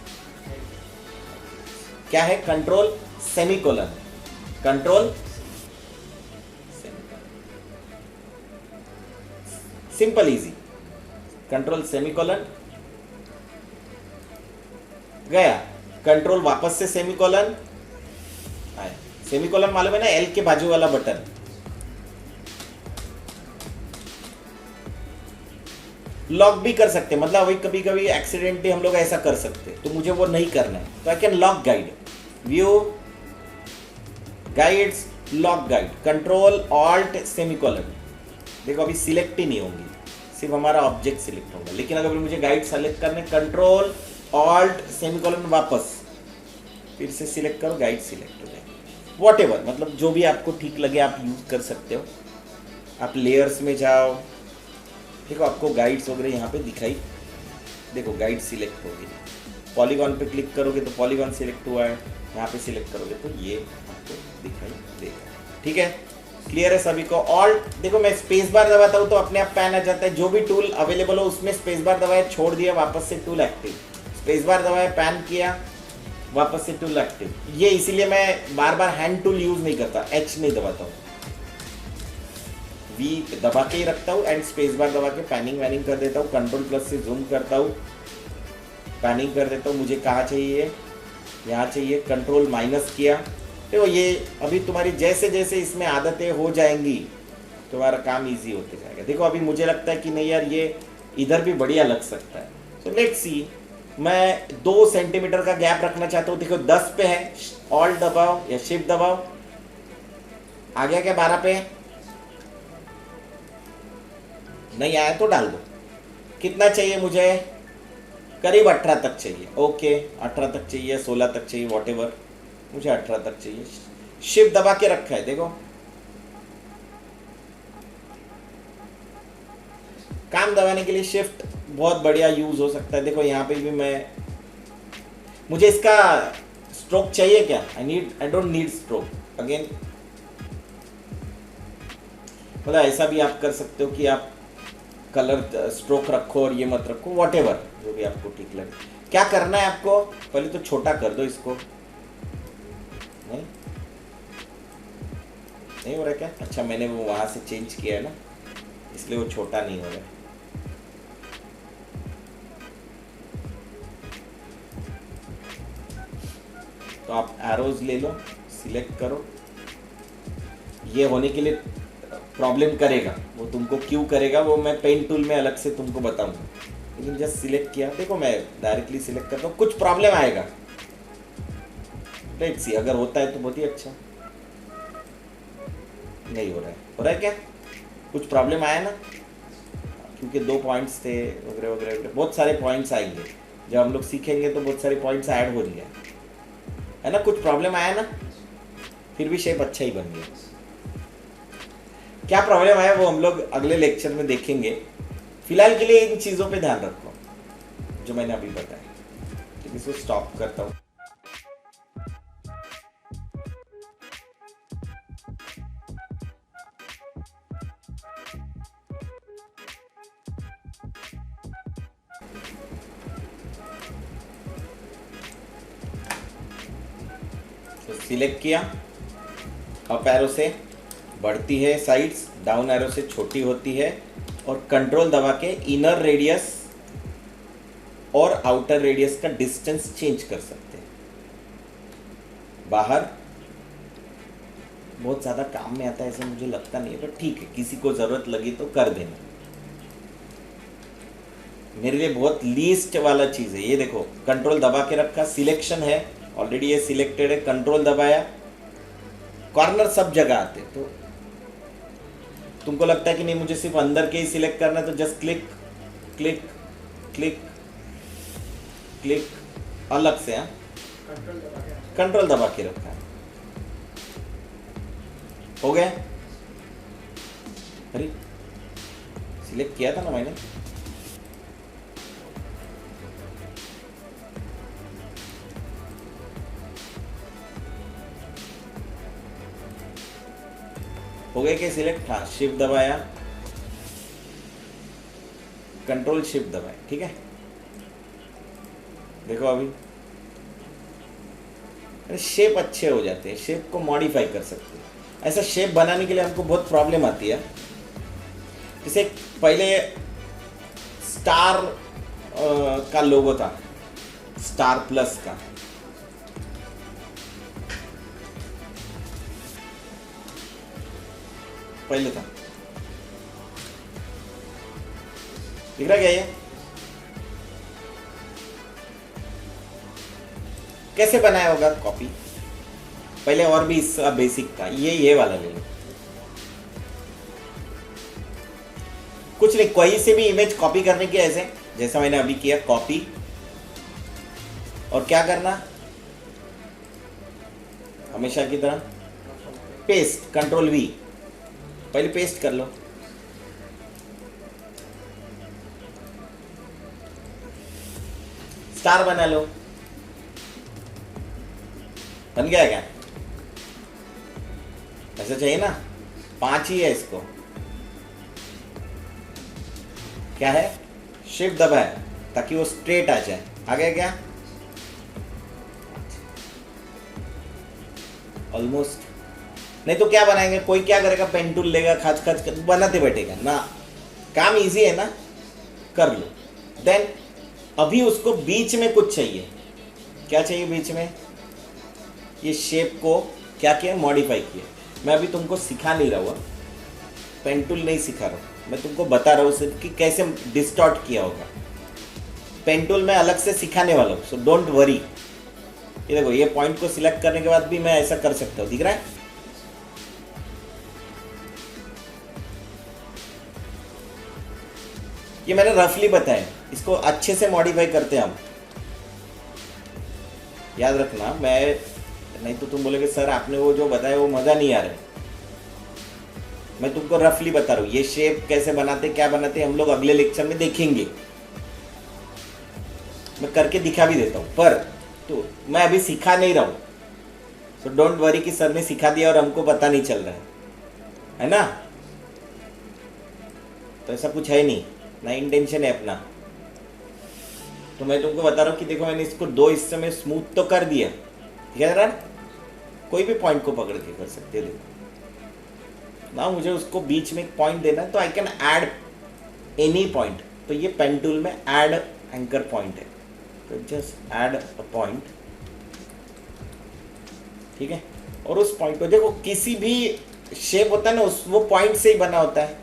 क्या है, control semicolon, control simple easy, control semicolon गया, कंट्रोल वापस से सेमीकोलन आया। सेमीकोलन मालूम है ना, एल के बाजू वाला बटन, लॉक भी कर सकते हैं, मतलब वही कभी कभी एक्सीडेंटली हम लोग ऐसा कर सकते हैं, तो मुझे वो नहीं करना है, तो I can lock guide, view guides, lock guide, control alt semicolon. देखो अभी सिलेक्ट ही नहीं होंगी, सिर्फ हमारा ऑब्जेक्ट सिलेक्ट होगा, लेकिन अगर मुझे गाइड सेलेक्ट करने, कंट्रोल ऑल्ट सेमीकोलन, वापस फिर से सिलेक्ट करो, गाइड सिलेक्ट हो जाएगी। वॉटेवर, मतलब जो भी आपको ठीक लगे आप यूज कर सकते हो। आप लेयर्स में जाओ, देखो आपको गाइड्स वगैरह यहाँ पे दिखाई, देखो गाइड सिलेक्ट हो गई, पॉलीगॉन पे क्लिक करोगे तो पॉलीगॉन सिलेक्ट हुआ है, यहाँ पे सिलेक्ट करोगे तो ये आपको दिखाई देगा। ठीक है, क्लियर है सभी को। ऑल्ट देखो मैं स्पेस बार दबाता हूँ तो अपने आप पैन आ जाता है, जो भी टूल अवेलेबल हो उसमें स्पेस बार दबाया, छोड़ दिया, वापस से टूल एक्टिव, स्पेस बार दबाया, पैन किया, वापस से टूल एक्टिव। ये इसीलिए मैं बार बार हैंड टूल यूज नहीं करता, एच नहीं दबाता हूँ, वी दबा के ही रखता हूँ एंड स्पेस बार दबा के पैनिंग वैनिंग कर देता हूँ, कंट्रोल प्लस से जूम करता हूँ, पैनिंग कर देता हूँ, मुझे कहाँ चाहिए, यहाँ चाहिए, कंट्रोल माइनस किया। देखो ये अभी तुम्हारी जैसे जैसे इसमें आदतें हो जाएंगी तुम्हारा काम इजी होते जाएगा। देखो अभी मुझे लगता है कि नहीं यार ये इधर भी बढ़िया लग सकता है, तो लेट्स सी। मैं 2 सेंटीमीटर का गैप रखना चाहता हूँ, देखो 10 पे है, ऑल्ट दबाओ या शिफ्ट दबाओ, आ गया क्या 12 पे, नहीं आया तो डाल दो। कितना चाहिए मुझे, करीब 18 तक चाहिए, ओके 18 तक चाहिए, 16 तक चाहिए, वॉटेवर, मुझे 18 तक चाहिए। शिफ्ट दबा के रखा है, देखो काम दबाने के लिए शिफ्ट बहुत बढ़िया यूज हो सकता है। देखो यहाँ पे भी मुझे इसका स्ट्रोक चाहिए क्या, I don't need stroke again, मतलब ऐसा भी आप कर सकते हो कि आप कलर स्ट्रोक रखो और ये मत रखो, वॉटेवर जो भी आपको ठीक लगे। क्या करना है आपको, पहले तो छोटा कर दो इसको, नहीं हो रहा क्या, अच्छा मैंने वो वहां से चेंज किया है ना, इसलिए वो छोटा नहीं हो रहा है। तो आप एरोज ले लो, सिलेक्ट करो, ये होने के लिए प्रॉब्लम करेगा, वो तुमको क्यों करेगा वो मैं पेन टूल में अलग से तुमको बताऊंगा, लेकिन जस्ट सिलेक्ट किया, देखो मैं डायरेक्टली सिलेक्ट करता हूँ, कुछ प्रॉब्लम आएगा, लेट्स सी, अगर होता है तो बहुत ही अच्छा, नहीं हो रहा है क्या, कुछ प्रॉब्लम आया ना, क्योंकि 2 पॉइंट्स थे वगैरह वगैरह वगैरह, बहुत सारे पॉइंट्स आएंगे जब हम लोग सीखेंगे तो बहुत सारे पॉइंट्स ऐड हो गए है ना, कुछ प्रॉब्लम आया ना, फिर भी शेप अच्छा ही बन गया। क्या प्रॉब्लम है वो हम लोग अगले लेक्चर में देखेंगे। फिलहाल के लिए इन चीज़ों पे ध्यान रखो जो मैंने अभी बताया। ठीक है, इसको स्टॉप करता हूँ। तो सिलेक्ट किया, अप एरो से बढ़ती है साइड्स, डाउन एरो से छोटी होती है, और कंट्रोल दबा के इनर रेडियस और आउटर रेडियस का डिस्टेंस चेंज कर सकते हैं। बाहर बहुत ज़्यादा काम में आता है ऐसा मुझे लगता नहीं है, पर ठीक है, किसी को ज़रूरत लगी तो कर देना। मेरे लिए बहुत लीस्ट वाला चीज़ है ये। देखो कंट्रोल दबा के रखा, सिलेक्शन है ऑलरेडी, ये सिलेक्टेड है, कंट्रोल दबाया, कॉर्नर सब जगह आते। तो तुमको लगता है कि नहीं मुझे सिर्फ अंदर के ही सिलेक्ट करना है, तो just click click click click अलग से। हाँ, कंट्रोल दबा के रखा है, हो गया। अरे सिलेक्ट किया था ना मैंने, हो गया क्या सिलेक्ट? हाँ, शिफ्ट दबाया, कंट्रोल शिफ्ट दबाया, ठीक है। देखो अभी शेप अच्छे हो जाते हैं, शेप को मॉडिफाई कर सकते हैं। ऐसा शेप बनाने के लिए हमको बहुत प्रॉब्लम आती है। जैसे पहले स्टार का लोगो था, स्टार प्लस का, पहले था, दिख रहा क्या ये? कैसे बनाया होगा कॉपी? पहले और भी इसका बेसिक था, ये वाला ले लो। कुछ नहीं, कोई से भी इमेज कॉपी करने की, ऐसे जैसा मैंने अभी किया, कॉपी, और क्या करना, हमेशा की तरह पेस्ट, कंट्रोल वी, पहले पेस्ट कर लो। स्टार बना लो, बन गया क्या? ऐसा चाहिए ना, 5 ही है इसको। क्या है? शिफ्ट दबाए ताकि वो स्ट्रेट आ जाए। आ गया क्या? ऑलमोस्ट। नहीं तो क्या बनाएंगे, कोई क्या करेगा, पेन टूल लेगा, खच खच कर बनाते बैठेगा ना। काम इजी है ना, कर लो। देन अभी उसको बीच में कुछ चाहिए। क्या चाहिए बीच में? ये शेप को क्या किया, मॉडिफाई किया। मैं अभी तुमको सिखा नहीं रहा हुआ, पेन टूल नहीं सिखा रहा हूँ, मैं तुमको बता रहा हूँ सिर्फ कि कैसे डिस्टॉर्ट किया होगा। पेन टूल में अलग से सिखाने वाला हूँ, सो डोंट वरी। ये देखो, ये पॉइंट को सिलेक्ट करने के बाद भी मैं ऐसा कर सकता हूँ, दिख रहा है? ये मैंने रफली बताया, इसको अच्छे से मॉडिफाई करते हैं हम। याद रखना, मैं नहीं तो तुम बोलोगे सर आपने वो जो बताया वो मज़ा नहीं आ रहा है। मैं तुमको रफली बता रहा हूँ, ये शेप कैसे बनाते, क्या बनाते, हम लोग अगले लेक्चर में देखेंगे। मैं करके दिखा भी देता हूँ, पर तो मैं अभी सिखा नहीं रहा हूँ, सो डोंट वरी कि सर ने सिखा दिया और हमको पता नहीं चल रहा है ना? तो ऐसा कुछ है नहीं ना, इंटेंशन है अपना। तो मैं तुमको बता रहा हूँ कि देखो मैंने इसको 2 हिस्से में स्मूथ तो कर दिया, ठीक है ना? कोई भी पॉइंट को पकड़ के कर सकते हो। देखो ना, मुझे उसको बीच में एक पॉइंट देना है, तो I can add any point. तो ये पेन टूल में ऐड एंकर पॉइंट है, तो जस्ट ऐड अ पॉइंट, ठीक है। और उस पॉइंट को देखो, किसी भी शेप होता है ना, उस वो पॉइंट से ही बना होता है।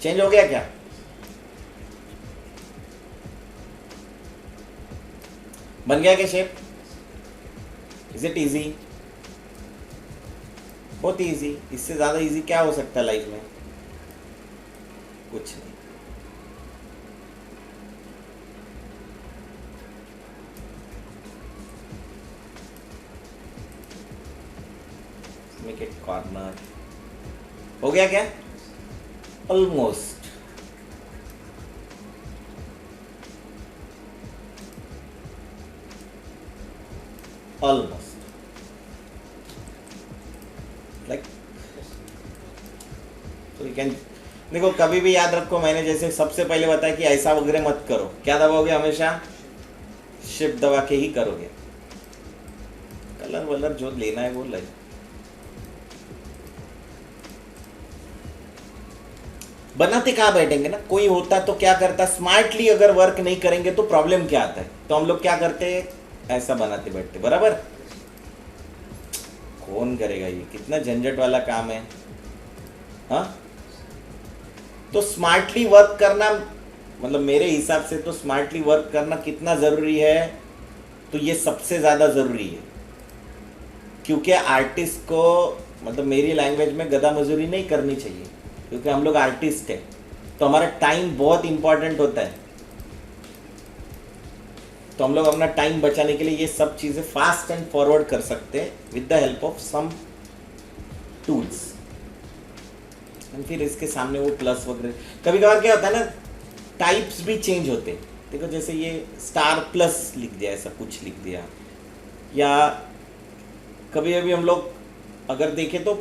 चेंज हो गया क्या? बन गया क्या शेप? Is it easy? बहुत इजी। इससे ज़्यादा इजी क्या हो सकता है लाइफ में? कुछ नहीं। मेक इट कॉर्नर, हो गया क्या? ऑलमोस्ट। ऑलमोस्ट लाइक तो यू कैन। देखो कभी भी याद रखो, मैंने जैसे सबसे पहले बताया कि ऐसा वगैरह मत करो। क्या दबाओगे? हमेशा शिफ्ट दबा के ही करोगे। कलर वलर जो लेना है वो ले। बनाते कहाँ बैठेंगे ना, कोई होता तो क्या करता, स्मार्टली अगर वर्क नहीं करेंगे तो प्रॉब्लम क्या आता है, तो हम लोग क्या करते हैं, ऐसा बनाते बैठते। बराबर? कौन करेगा ये, कितना झंझट वाला काम है। हाँ, तो स्मार्टली वर्क करना, मतलब मेरे हिसाब से तो स्मार्टली वर्क करना कितना ज़रूरी है, तो ये सबसे ज़्यादा ज़रूरी है। क्योंकि आर्टिस्ट को, मतलब मेरी लैंग्वेज में गधा मजदूरी नहीं करनी चाहिए, क्योंकि हम लोग आर्टिस्ट हैं, तो हमारा टाइम बहुत इंपॉर्टेंट होता है। तो हम लोग अपना टाइम बचाने के लिए ये सब चीज़ें फास्ट एंड फॉरवर्ड कर सकते हैं with the help of some tools. फिर इसके सामने वो प्लस वगैरह, कभी कभार क्या होता है ना, टाइप्स भी चेंज होते हैं। देखो जैसे ये स्टार प्लस लिख दिया, ऐसा कुछ लिख दिया, या कभी कभी हम लोग अगर देखें तो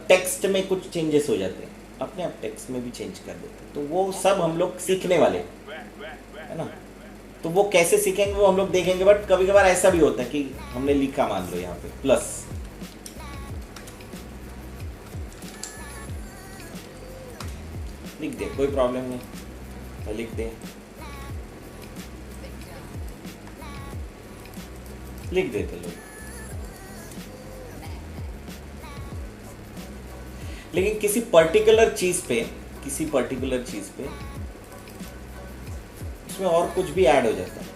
टेक्स्ट में कुछ चेंजेस हो जाते हैं, अपने आप टेक्स्ट में भी चेंज कर देते हैं। तो वो सब हम लोग सीखने वाले है ना, तो वो कैसे सीखेंगे वो हम लोग देखेंगे। बट कभी कभार ऐसा भी होता है कि हमने लिखा, मान लो यहाँ पे प्लस, लिख दे, कोई प्रॉब्लम नहीं, तो लिख दे, लिख देते लोग। लेकिन किसी पर्टिकुलर चीज पे उसमें और कुछ भी ऐड हो जाता है।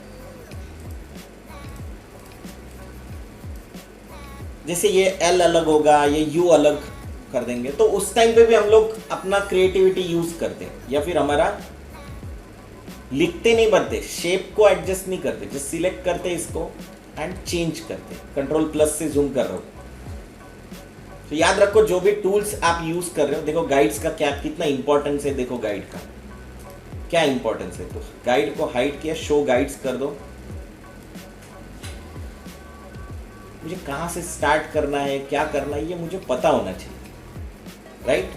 जैसे ये एल अलग होगा, ये यू अलग कर देंगे, तो उस टाइम पे भी हम लोग अपना क्रिएटिविटी यूज करते हैं, या फिर हमारा लिखते नहीं बनते, शेप को एडजस्ट नहीं करते, जस्ट सिलेक्ट करते इसको एंड चेंज करते। कंट्रोल प्लस से जूम कर रहा हूं, तो याद रखो जो भी टूल्स आप यूज कर रहे हो, देखो गाइड्स का क्या कितना इंपॉर्टेंस है, देखो गाइड का क्या इंपॉर्टेंस है। तो गाइड को हाइड किया, शो गाइड्स कर दो। मुझे कहां से स्टार्ट करना है, क्या करना है, ये मुझे पता होना चाहिए, राइट?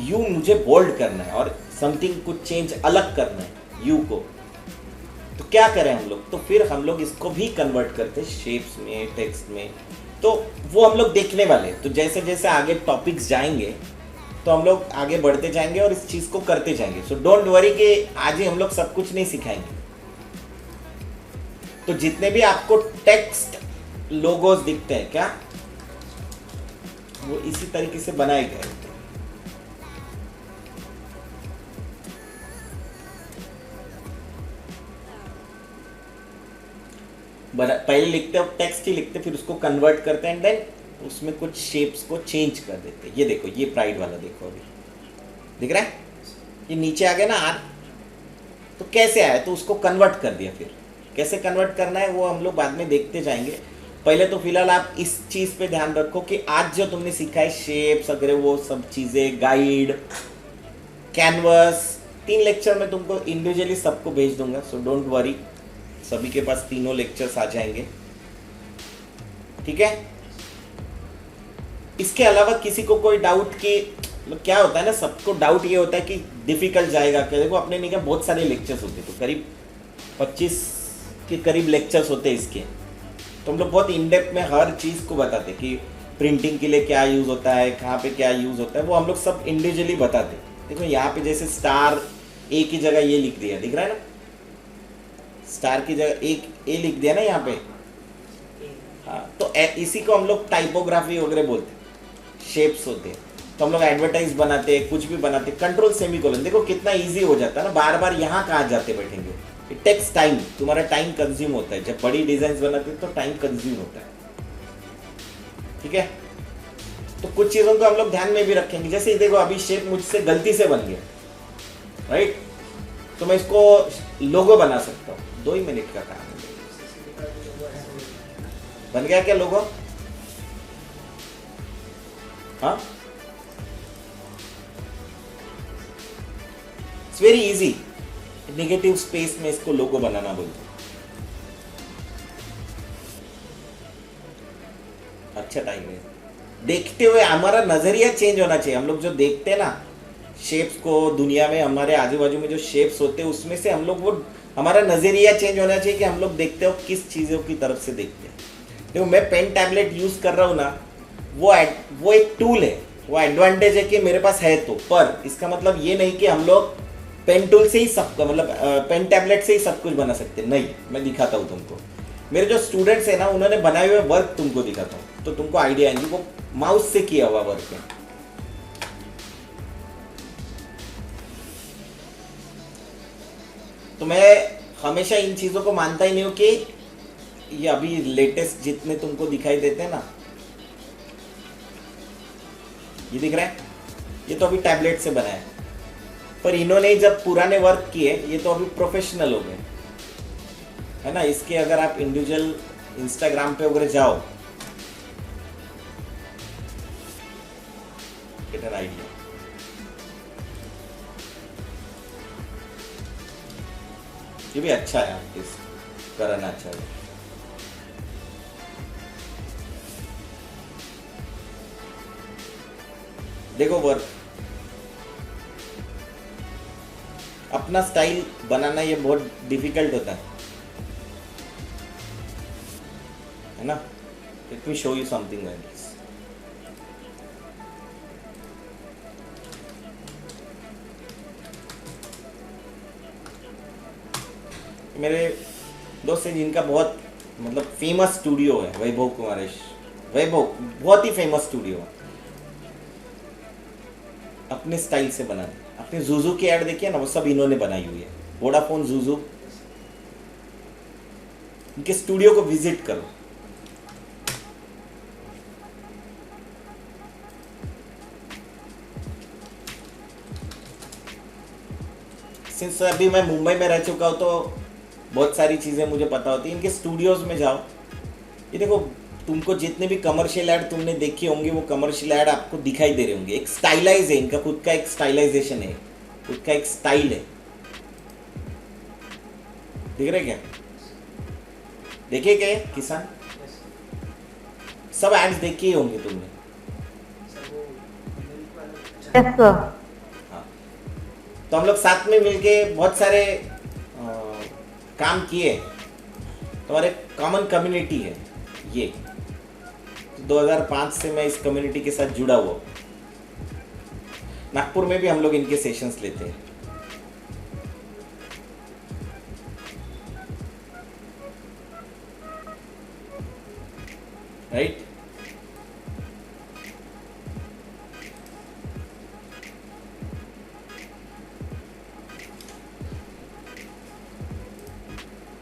यू मुझे बोल्ड करना है और समथिंग कुछ चेंज अलग करना है यू को, तो क्या करें हम लोग, तो फिर हम लोग इसको भी कन्वर्ट करते हैं शेप्स में, टेक्स्ट में। तो वो हम लोग देखने वाले, तो जैसे जैसे आगे टॉपिक्स जाएंगे तो हम लोग आगे बढ़ते जाएंगे और इस चीज को करते जाएंगे। सो डोंट वरी कि आज ही हम लोग सब कुछ नहीं सिखाएंगे। तो जितने भी आपको टेक्स्ट लोगोस दिखते हैं क्या, वो इसी तरीके से बनाए गए। पहले लिखते हो टेक्स्ट ही लिखते, फिर उसको कन्वर्ट करते हैं एंड देन उसमें कुछ शेप्स को चेंज कर देते हैं। ये देखो, ये प्राइड वाला देखो, अभी दिख रहा है, ये नीचे आ गया ना आर, तो कैसे आया, तो उसको कन्वर्ट कर दिया। फिर कैसे कन्वर्ट करना है वो हम लोग बाद में देखते जाएंगे। पहले तो फिलहाल आप इस चीज पे ध्यान रखो कि आज जो तुमने सीखा है शेप्स वगैरह, वो सब चीजें, गाइड, कैनवस, 3 लेक्चर में तुमको इंडिविजुअली सबको भेज दूंगा। सो डोंट वरी, सभी के पास तीनों लेक्चर्स आ जाएंगे, ठीक है? इसके अलावा किसी को कोई डाउट कि मतलब क्या होता है ना, सबको डाउट ये होता है कि डिफिकल्ट जाएगा क्या। देखो अपने नहीं क्या बहुत सारे लेक्चर्स होते, तो करीब 25 के करीब लेक्चर्स होते हैं इसके। तो हम लोग बहुत इन डेप्थ में हर चीज़ को बताते कि प्रिंटिंग के लिए क्या यूज़ होता है, कहाँ पे क्या यूज़ होता है, वो हम लोग सब इंडिविजुअली बताते। देखो यहाँ पे जैसे स्टार ए की जगह ये लिख दिया, दिख रहा है ना, स्टार की जगह एक ए लिख दिया ना यहाँ पे, हाँ, तो इसी को हम लोग टाइपोग्राफी वगैरह बोलते हैं, शेप्स होते हैं। तो हम लोग एडवर्टाइज बनाते हैं, कुछ भी बनाते, कंट्रोल सेमीकोलन, देखो कितना इजी हो जाता है ना, बार बार यहाँ कहाँ जाते बैठेंगे, इट टेक्स टाइम, तुम्हारा टाइम कंज्यूम होता है। जब बड़ी डिजाइन बनाते हैं तो टाइम कंज्यूम होता है, ठीक है? तो कुछ चीज़ों को हम लोग ध्यान में भी रखेंगे। जैसे देखो अभी शेप मुझसे गलती से बन गया, राइट, तो मैं इसको लोगो बना सकता हूँ, 2 ही मिनट का काम है। बन गया क्या लोगो? हाँ, it's very easy. Negative space में इसको लोगो बनाना बोलते हैं। अच्छा टाइम है। देखते हुए हमारा नजरिया चेंज होना चाहिए। हम लोग जो देखते हैं ना शेप्स को, दुनिया में हमारे आजू बाजू में जो शेप्स होते हैं उसमें से हम लोग वो हमारा नजरिया चेंज होना चाहिए कि हम लोग देखते हो किस चीज़ों की तरफ से देखते हैं। देखो मैं पेन टैबलेट यूज़ कर रहा हूँ ना, वो एक टूल है, वो एडवांटेज है कि मेरे पास है तो, पर इसका मतलब ये नहीं कि हम लोग पेन टूल से ही सब मतलब पेन टैबलेट से ही सब कुछ बना सकते हैं। नहीं, मैं दिखाता हूँ तुमको। मेरे जो स्टूडेंट्स हैं ना उन्होंने बनाए हुए वर्क तुमको दिखाता हूँ तो तुमको आइडिया आएंगी। वो माउस से किया हुआ वर्क है। तो मैं हमेशा इन चीज़ों को मानता ही नहीं हूँ कि ये अभी लेटेस्ट जितने तुमको दिखाई देते हैं ना, ये दिख रहा है, ये तो अभी टैबलेट से बना है। पर इन्होंने जब पुराने वर्क किए ये तो अभी प्रोफेशनल हो गए, है ना। इसके अगर आप इंडिविजुअल इंस्टाग्राम पे वगैरह जाओ, गेट एन आइडिया। ये भी अच्छा है, आर्टिस्ट करना अच्छा है। देखो वर्क, अपना स्टाइल बनाना ये बहुत डिफिकल्ट होता है ना। Let me show you something like this. मेरे दोस्त हैं जिनका बहुत मतलब फेमस स्टूडियो है, वैभव कुमारेश। वैभव बहुत ही फेमस स्टूडियो है, अपने स्टाइल से बनाए। अपने जूजू की ऐड देखिए ना, वो सब इन्होंने बनाई हुई है। वोडाफोन जूजू, इनके स्टूडियो को विजिट करो। सिंस अभी मैं मुंबई में रह चुका हूँ तो बहुत सारी चीज़ें मुझे पता होती है। इनके स्टूडियोज में जाओ, ये देखो तुमको जितने भी कमर्शियल ऐड तुमने देखे होंगे वो कमर्शियल ऐड आपको दिखाई दे रहे होंगे। एक स्टाइलाइज है, इनका खुद का एक स्टाइलाइजेशन है, खुद का एक स्टाइल है। देख रहे क्या? देखे क्या किसान? सब एड्स देखे ही होंगे तुमने। Yes sir. हाँ, तो हम लोग साथ में मिलके बहुत सारे काम किए। हमारे कॉमन कम्युनिटी है ये। 2005 से मैं इस कम्युनिटी के साथ जुड़ा हुआ। नागपुर में भी हम लोग इनके सेशंस लेते हैं। राइट?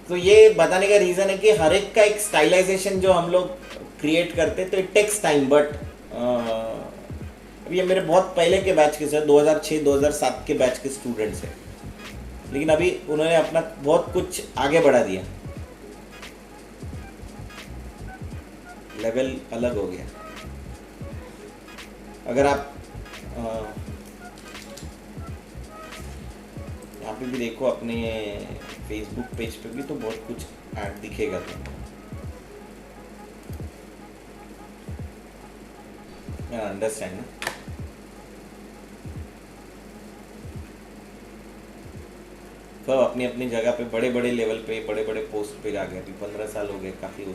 तो ये बताने का रीजन है कि हर एक का एक स्टाइलाइजेशन जो हम लोग क्रिएट करते तो इट टेक्स टाइम। बट अब ये मेरे बहुत पहले के बैच के सर 2006-2007 के बैच के स्टूडेंट्स हैं, लेकिन अभी उन्होंने अपना बहुत कुछ आगे बढ़ा दिया, लेवल अलग हो गया। अगर आप यहाँ पे भी देखो अपने फेसबुक पेज पे भी तो बहुत कुछ ऐड दिखेगा तुमको। अंडरस्टैंड ना? तो अपनी अपनी जगह पे बड़े बड़े लेवल पे बड़े बड़े पोस्ट पे आ गए। अभी 15 साल हो गए, काफी हो।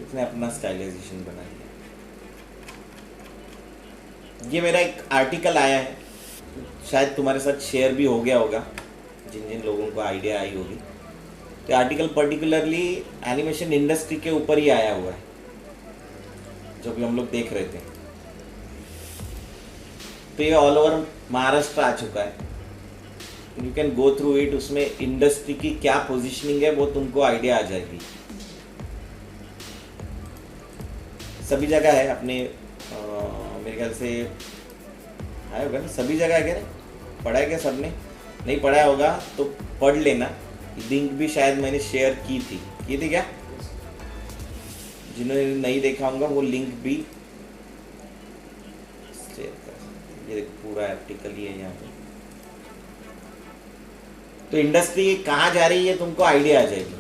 इसने अपना स्टाइलाइजेशन बना लिया। ये मेरा एक आर्टिकल आया है, शायद तुम्हारे साथ शेयर भी हो गया होगा जिन जिन लोगों को आइडिया आई होगी। तो आर्टिकल पर्टिकुलरली एनिमेशन इंडस्ट्री के ऊपर ही आया हुआ है जो भी हम लोग देख रहे थे। तो ये ऑल ओवर महाराष्ट्र आ चुका है। You can go through it. उसमें इंडस्ट्री की क्या पोजीशनिंग है वो तुमको आइडिया आ जाएगी। सभी जगह है अपने मेरे ख्याल से आया होगा ना, सभी जगह है क्या? पढ़ा है क्या सबने? नहीं पढ़ा होगा तो पढ़ लेना। लिंक भी शायद मैंने शेयर की थी क्या? जिन्होंने नहीं देखा होगा वो लिंक भी शेयर कर। ये देखो पूरा आर्टिकल ही है यहाँ पे। तो इंडस्ट्री कहाँ जा रही है तुमको आइडिया आ जाएगी।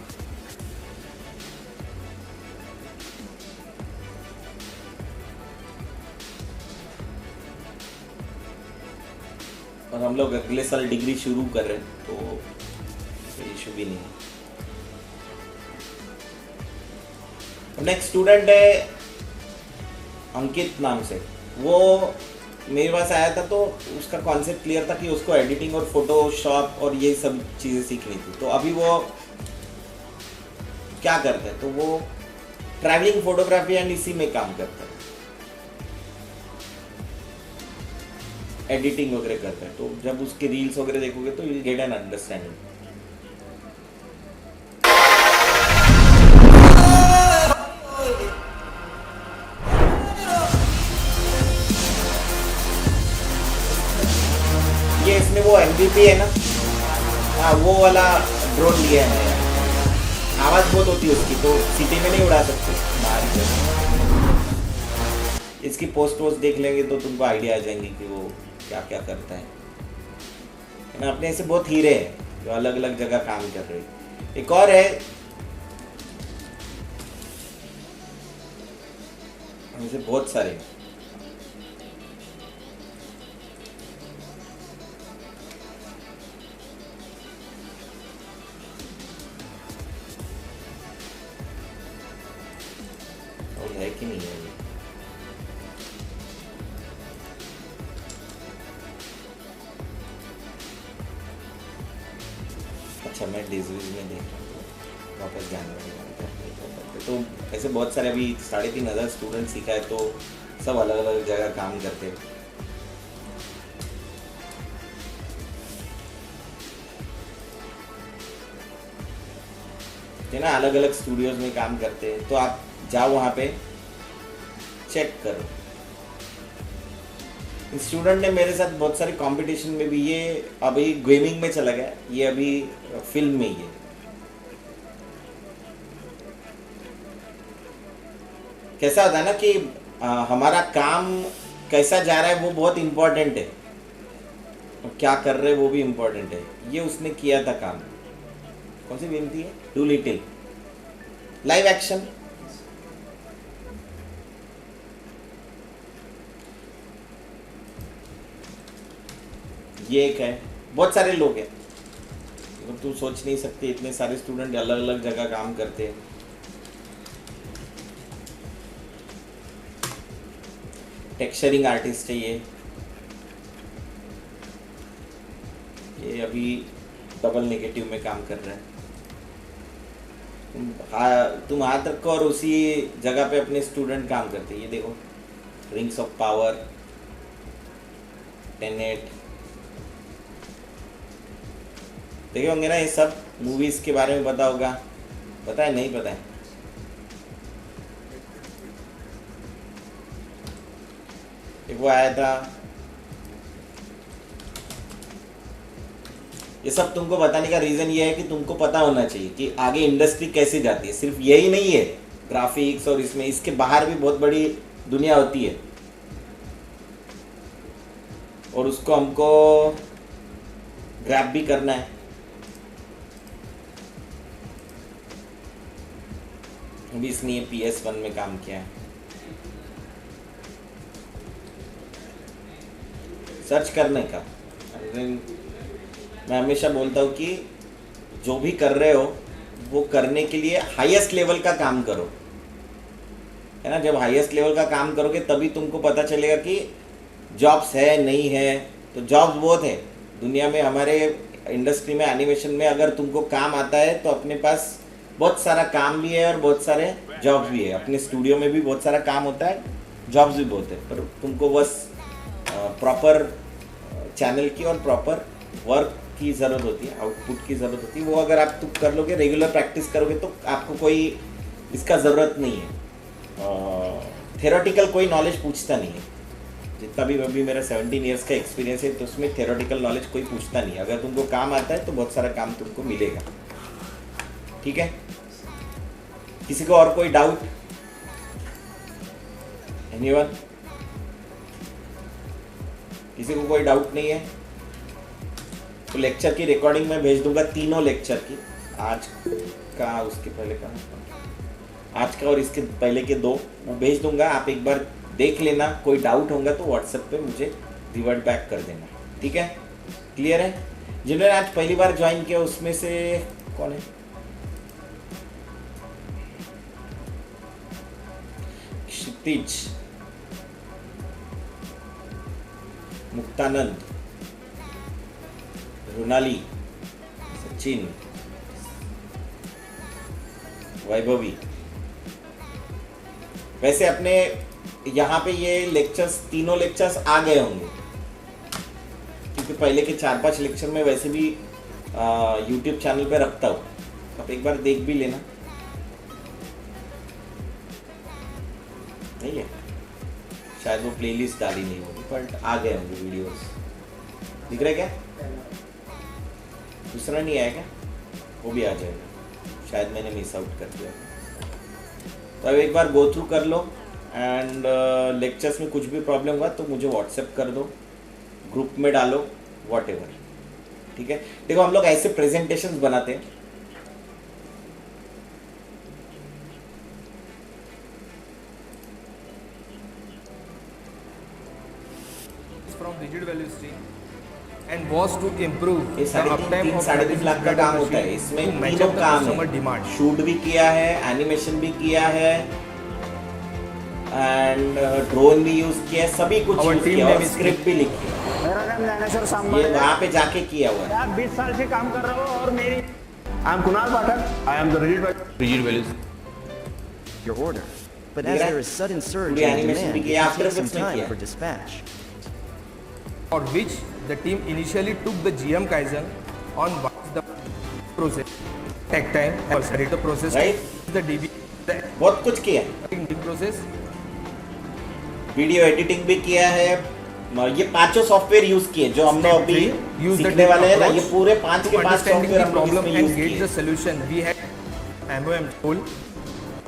और हम लोग अगले साल डिग्री शुरू कर रहे हैं तो कोई इशू भी नहीं है। नेक्स्ट स्टूडेंट है अंकित नाम से, वो मेरे पास आया था तो उसका कॉन्सेप्ट क्लियर था कि उसको एडिटिंग और फोटोशॉप और ये सब चीज़ें सीखनी थी। तो अभी वो क्या करता है, तो वो ट्रैवलिंग फोटोग्राफी एंड इसी में काम करता है, एडिटिंग वगैरह करता है। तो जब उसके रील्स वगैरह देखोगे तो you will get an understanding. ये इसमें वो MVP है ना, हाँ वो वाला ड्रोन लिया है नया। आवाज़ बहुत होती है उसकी, तो सिटी में नहीं उड़ा सकते, बाहर ही। इसकी पोस्ट वोस्ट देख लेंगे तो तुमको आइडिया आ जाएंगे कि वो क्या क्या करता है ना। अपने ऐसे बहुत हीरे हैं जो अलग अलग जगह काम कर रहे हैं। एक और है, ऐसे बहुत सारे। और है कि नहीं है ये? अच्छा मैं डिजीज में देख रहा हूँ, वापस जाने वाले। तो ऐसे बहुत सारे अभी 3,500 स्टूडेंट सीखा है, तो सब अलग अलग जगह काम करते हैं। है ना, अलग अलग स्टूडियोज में काम करते हैं। तो आप जाओ वहाँ पे चेक करो। स्टूडेंट ने मेरे साथ बहुत सारे कंपटीशन में भी, ये अभी गेमिंग में चला गया, ये अभी फिल्म में ही है। कैसा होता है ना कि हमारा काम कैसा जा रहा है वो बहुत इम्पोर्टेंट है, और क्या कर रहे हैं वो भी इम्पोर्टेंट है। ये उसने किया था काम। कौन सी फिल्म थी? Do little, live action. ये एक है, बहुत सारे लोग हैं, तो तू सोच नहीं सकते, इतने सारे स्टूडेंट अलग अलग जगह काम करते हैं। टेक्सचरिंग आर्टिस्ट है ये अभी डबल नेगेटिव में काम कर रहा है। तुम हाथ रखो और उसी जगह पे अपने स्टूडेंट काम करते हैं। ये देखो, रिंग्स ऑफ पावर, टेनेट, देखे होंगे ना ये सब। मूवीज के बारे में पता होगा, पता है नहीं पता है? एक वो आया था। ये सब तुमको बताने का रीजन ये है कि तुमको पता होना चाहिए कि आगे इंडस्ट्री कैसे जाती है। सिर्फ यही नहीं है ग्राफिक्स और इसमें, इसके बाहर भी बहुत बड़ी दुनिया होती है, और उसको हमको ग्रैब भी करना है। अभी इसने ये PS1 में काम किया है। सर्च करने का, मैं हमेशा बोलता हूँ कि जो भी कर रहे हो वो करने के लिए हाईएस्ट लेवल का काम करो, है ना। जब हाईएस्ट लेवल का काम करोगे तभी तुमको पता चलेगा कि जॉब्स है नहीं है। तो जॉब्स बहुत है दुनिया में, हमारे इंडस्ट्री में, एनिमेशन में। अगर तुमको काम आता है तो अपने पास बहुत सारा काम भी है और बहुत सारे जॉब्स भी है। अपने स्टूडियो में भी बहुत सारा काम होता है, जॉब्स भी बहुत है, पर तुमको बस प्रॉपर चैनल की और प्रॉपर वर्क की ज़रूरत होती है, आउटपुट की ज़रूरत होती है। वो अगर आप तुम कर लोगे, रेगुलर प्रैक्टिस करोगे, तो आपको कोई इसका ज़रूरत नहीं है। थेरोटिकल कोई नॉलेज पूछता नहीं है। जितना भी अभी मेरा 17 ईयर्स का एक्सपीरियंस है, तो उसमें थेरोटिकल नॉलेज कोई पूछता नहीं है। अगर तुमको काम आता है तो बहुत सारा काम तुमको मिलेगा। ठीक है, किसी को और कोई डाउट? एनीवन? किसी को कोई डाउट नहीं है तो लेक्चर की रिकॉर्डिंग मैं भेज दूंगा, तीनों लेक्चर की, आज का, उसके पहले का, आज का और इसके पहले के 2 मैं भेज दूंगा। आप एक बार देख लेना, कोई डाउट होगा तो व्हाट्सएप पे मुझे रिवर्ट बैक कर देना, ठीक है? क्लियर है? जिन्होंने आज पहली बार ज्वाइन किया उसमें से कौन है? क्षितिज, मुक्तानंद, रुनाली, सचिन, वैभवी। वैसे अपने यहाँ पे ये लेक्चर्स, तीनों लेक्चर्स आ गए होंगे क्योंकि पहले के 4-5 लेक्चर में वैसे भी यूट्यूब चैनल पे रखता हूँ, आप एक बार देख भी लेना। नहीं है, शायद वो प्लेलिस्ट डाली नहीं होगी, बट आ गए होंगे वीडियोस। दिख रहा है क्या? दूसरा नहीं आया क्या? वो भी आ जाएगा, शायद मैंने मिस आउट कर दिया। तो अब एक बार गो थ्रू कर लो एंड लेक्चर्स में कुछ भी प्रॉब्लम हुआ तो मुझे व्हाट्सएप कर दो, ग्रुप में डालो, व्हाटएवर, ठीक है? देखो हम लोग ऐसे प्रेजेंटेशंस बनाते हैं, from rigid value stream and was to improve ये the uptime of 3.5 लाख का काम होता है, इसमें to match तीनों up the काम customer है, demand. शूट भी किया है, एनिमेशन भी किया है एंड ड्रोन भी यूज किया है, सभी कुछ Our यूज team किया name और is स्क्रिप्ट भी लिखी है। मेरा नाम ज्ञानेश्वर सांबा ये है। वहाँ पे जाके किया हुआ है। यार 20 साल से काम कर रहा हूँ और मेरी I am Kunal Pathak, I am the rigid value. your order. But Yeah. as there is sudden surge पूरी in animation demand, भी it किया, can After take some Effects में time किया। for dispatch. For which the team initially took the GM Kaizen on the process, tech time, and the process, Right. the DB, the बहुत कुछ किया, process, video editing भी किया है, ये 5 software use किए जो हम लोग अभी Use the सीखने वाले हैं ना, ये approach पूरे 5 to के 5 understanding सॉफ्टवेयर the हम लोग problem इसमें and यूज get the किए। solution. We had MOM tool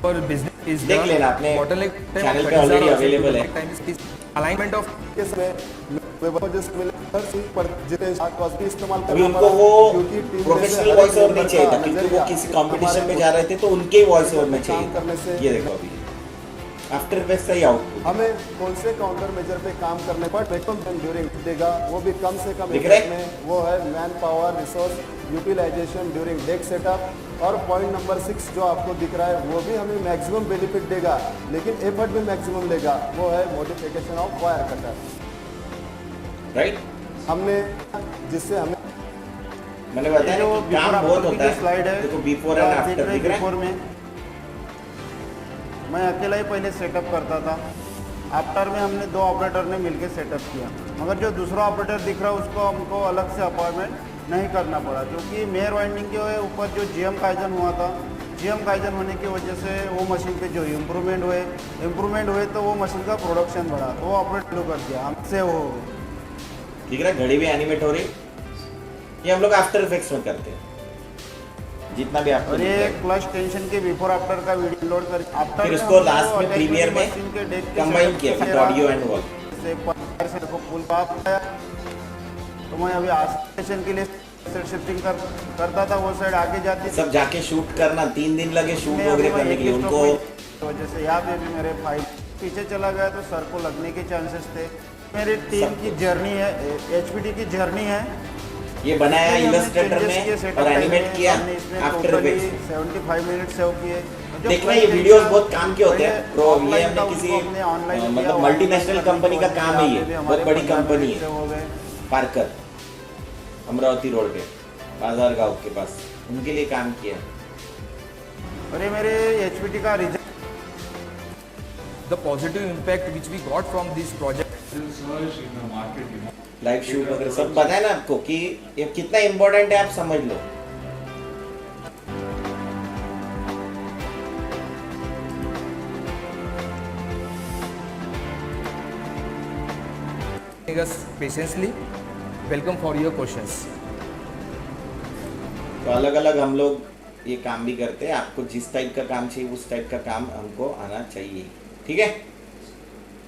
for business is देख the लेना, अपने bottleneck time channel of पे already 30,000 available है। time is alignment of अभी उनको वो प्रोफेशनल वॉइस ओवर नहीं चाहिए था क्योंकि वो किसी कंपटीशन में जा रहे थे तो उनके ही वॉइस ओवर में चाहिए था। ये देखो अभी आफ्टर इफेक्ट्स सही आउटपुट हमें कौन से काउंटर मेजर पे काम करने पर मैक्सिमम ड्यूरिंग देगा, वो भी कम से कम दिख रहा है? effort में, वो है man power resource utilization during deck setup. और पॉइंट नंबर 6 जो आपको दिख रहा है वो भी हमें मैक्सिमम बेनिफिट देगा लेकिन एफर्ट भी मैक्सिमम लेगा, वो है modification of wire cutter. Right, हमने जिससे हमें मैंने बताया जो ना कि काम बहुत होता है। स्लाइड है देखो बिफोर एंड आफ्टर दिख रहा है। बिफोर में मैं अकेला ही पहले सेटअप करता था, आफ्टर में हमने 2 ऑपरेटर ने मिलकर सेटअप किया, मगर जो दूसरा ऑपरेटर दिख रहा है उसको हमको अलग से अपॉइंटमेंट नहीं करना पड़ा क्योंकि मेयर वाइंडिंग के ऊपर जो GM काइजन हुआ था, GM काइजन होने की वजह से वो मशीन पे जो इम्प्रूवमेंट हुए तो वो मशीन का प्रोडक्शन बढ़ा, तो वो ऑपरेट शुरू कर दिया, हमसे वो हो गई। दिख रहा है, घड़ी भी एनिमेट हो रही। ये हम लोग आफ्टर इफेक्ट्स में करते हैं जितना भी आपको और दिख ये रहा है। क्लच टेंशन के बिफोर आफ्टर का वीडियो लोड कर आफ्टर फिर उसको लास्ट में प्रीमियर में कंबाइन किया फिर ऑडियो एंड वॉल। से देखो फुल पाप आया, तो मैं अभी आस्टेशन के लिए सेट शिफ्टिंग करता था, वो साइड आगे जाती थी। सब जाके शूट करना, 3 दिन लगे शूट मैं वगैरह अभी करने के लिए एक उनको। की वजह से यहाँ पे भी मेरे फाइल पीछे चला गया तो सर को लगने के चांसेस थे। मेरी टीम की जर्नी है, HPT की जर्नी है, ये बनाया इसमें हमने इलस्ट्रेटर changes किए में setup और time एनिमेट में, किया हमने इसमें after totally effects. 75 minute save किए। जो देखना flight ये वीडियोस tension बहुत काम के होते हैं पहले प्रो, ये offline हमने था, किसी उसको हमने online किया, मतलब online मल्टीनेशनल करने कंपनी की का वजह काम से है, यहाँ ये पे भी बहुत हमारे बड़ी 15 कंपनी मिनट है, सेव हो गए। पार्कर, अमरावती रोड पे बाजार गांव के पास, उनके लिए काम किया। और ये मेरे HPT का result the positive impact which we got from this project. Live shoot वगैरह सब बताया ना आपको कि ये कितना इम्पोर्टेंट है, आप समझ लो। Us patiently. Welcome for your questions. तो अलग अलग हम लोग ये काम भी करते हैं, आपको जिस टाइप का काम चाहिए उस टाइप का काम हमको आना चाहिए, ठीक है?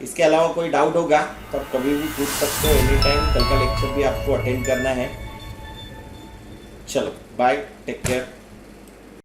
इसके अलावा कोई डाउट होगा तो आप कभी भी पूछ सकते हो एनी टाइम। कल का लेक्चर भी आपको अटेंड करना है। चलो बाय, टेक केयर।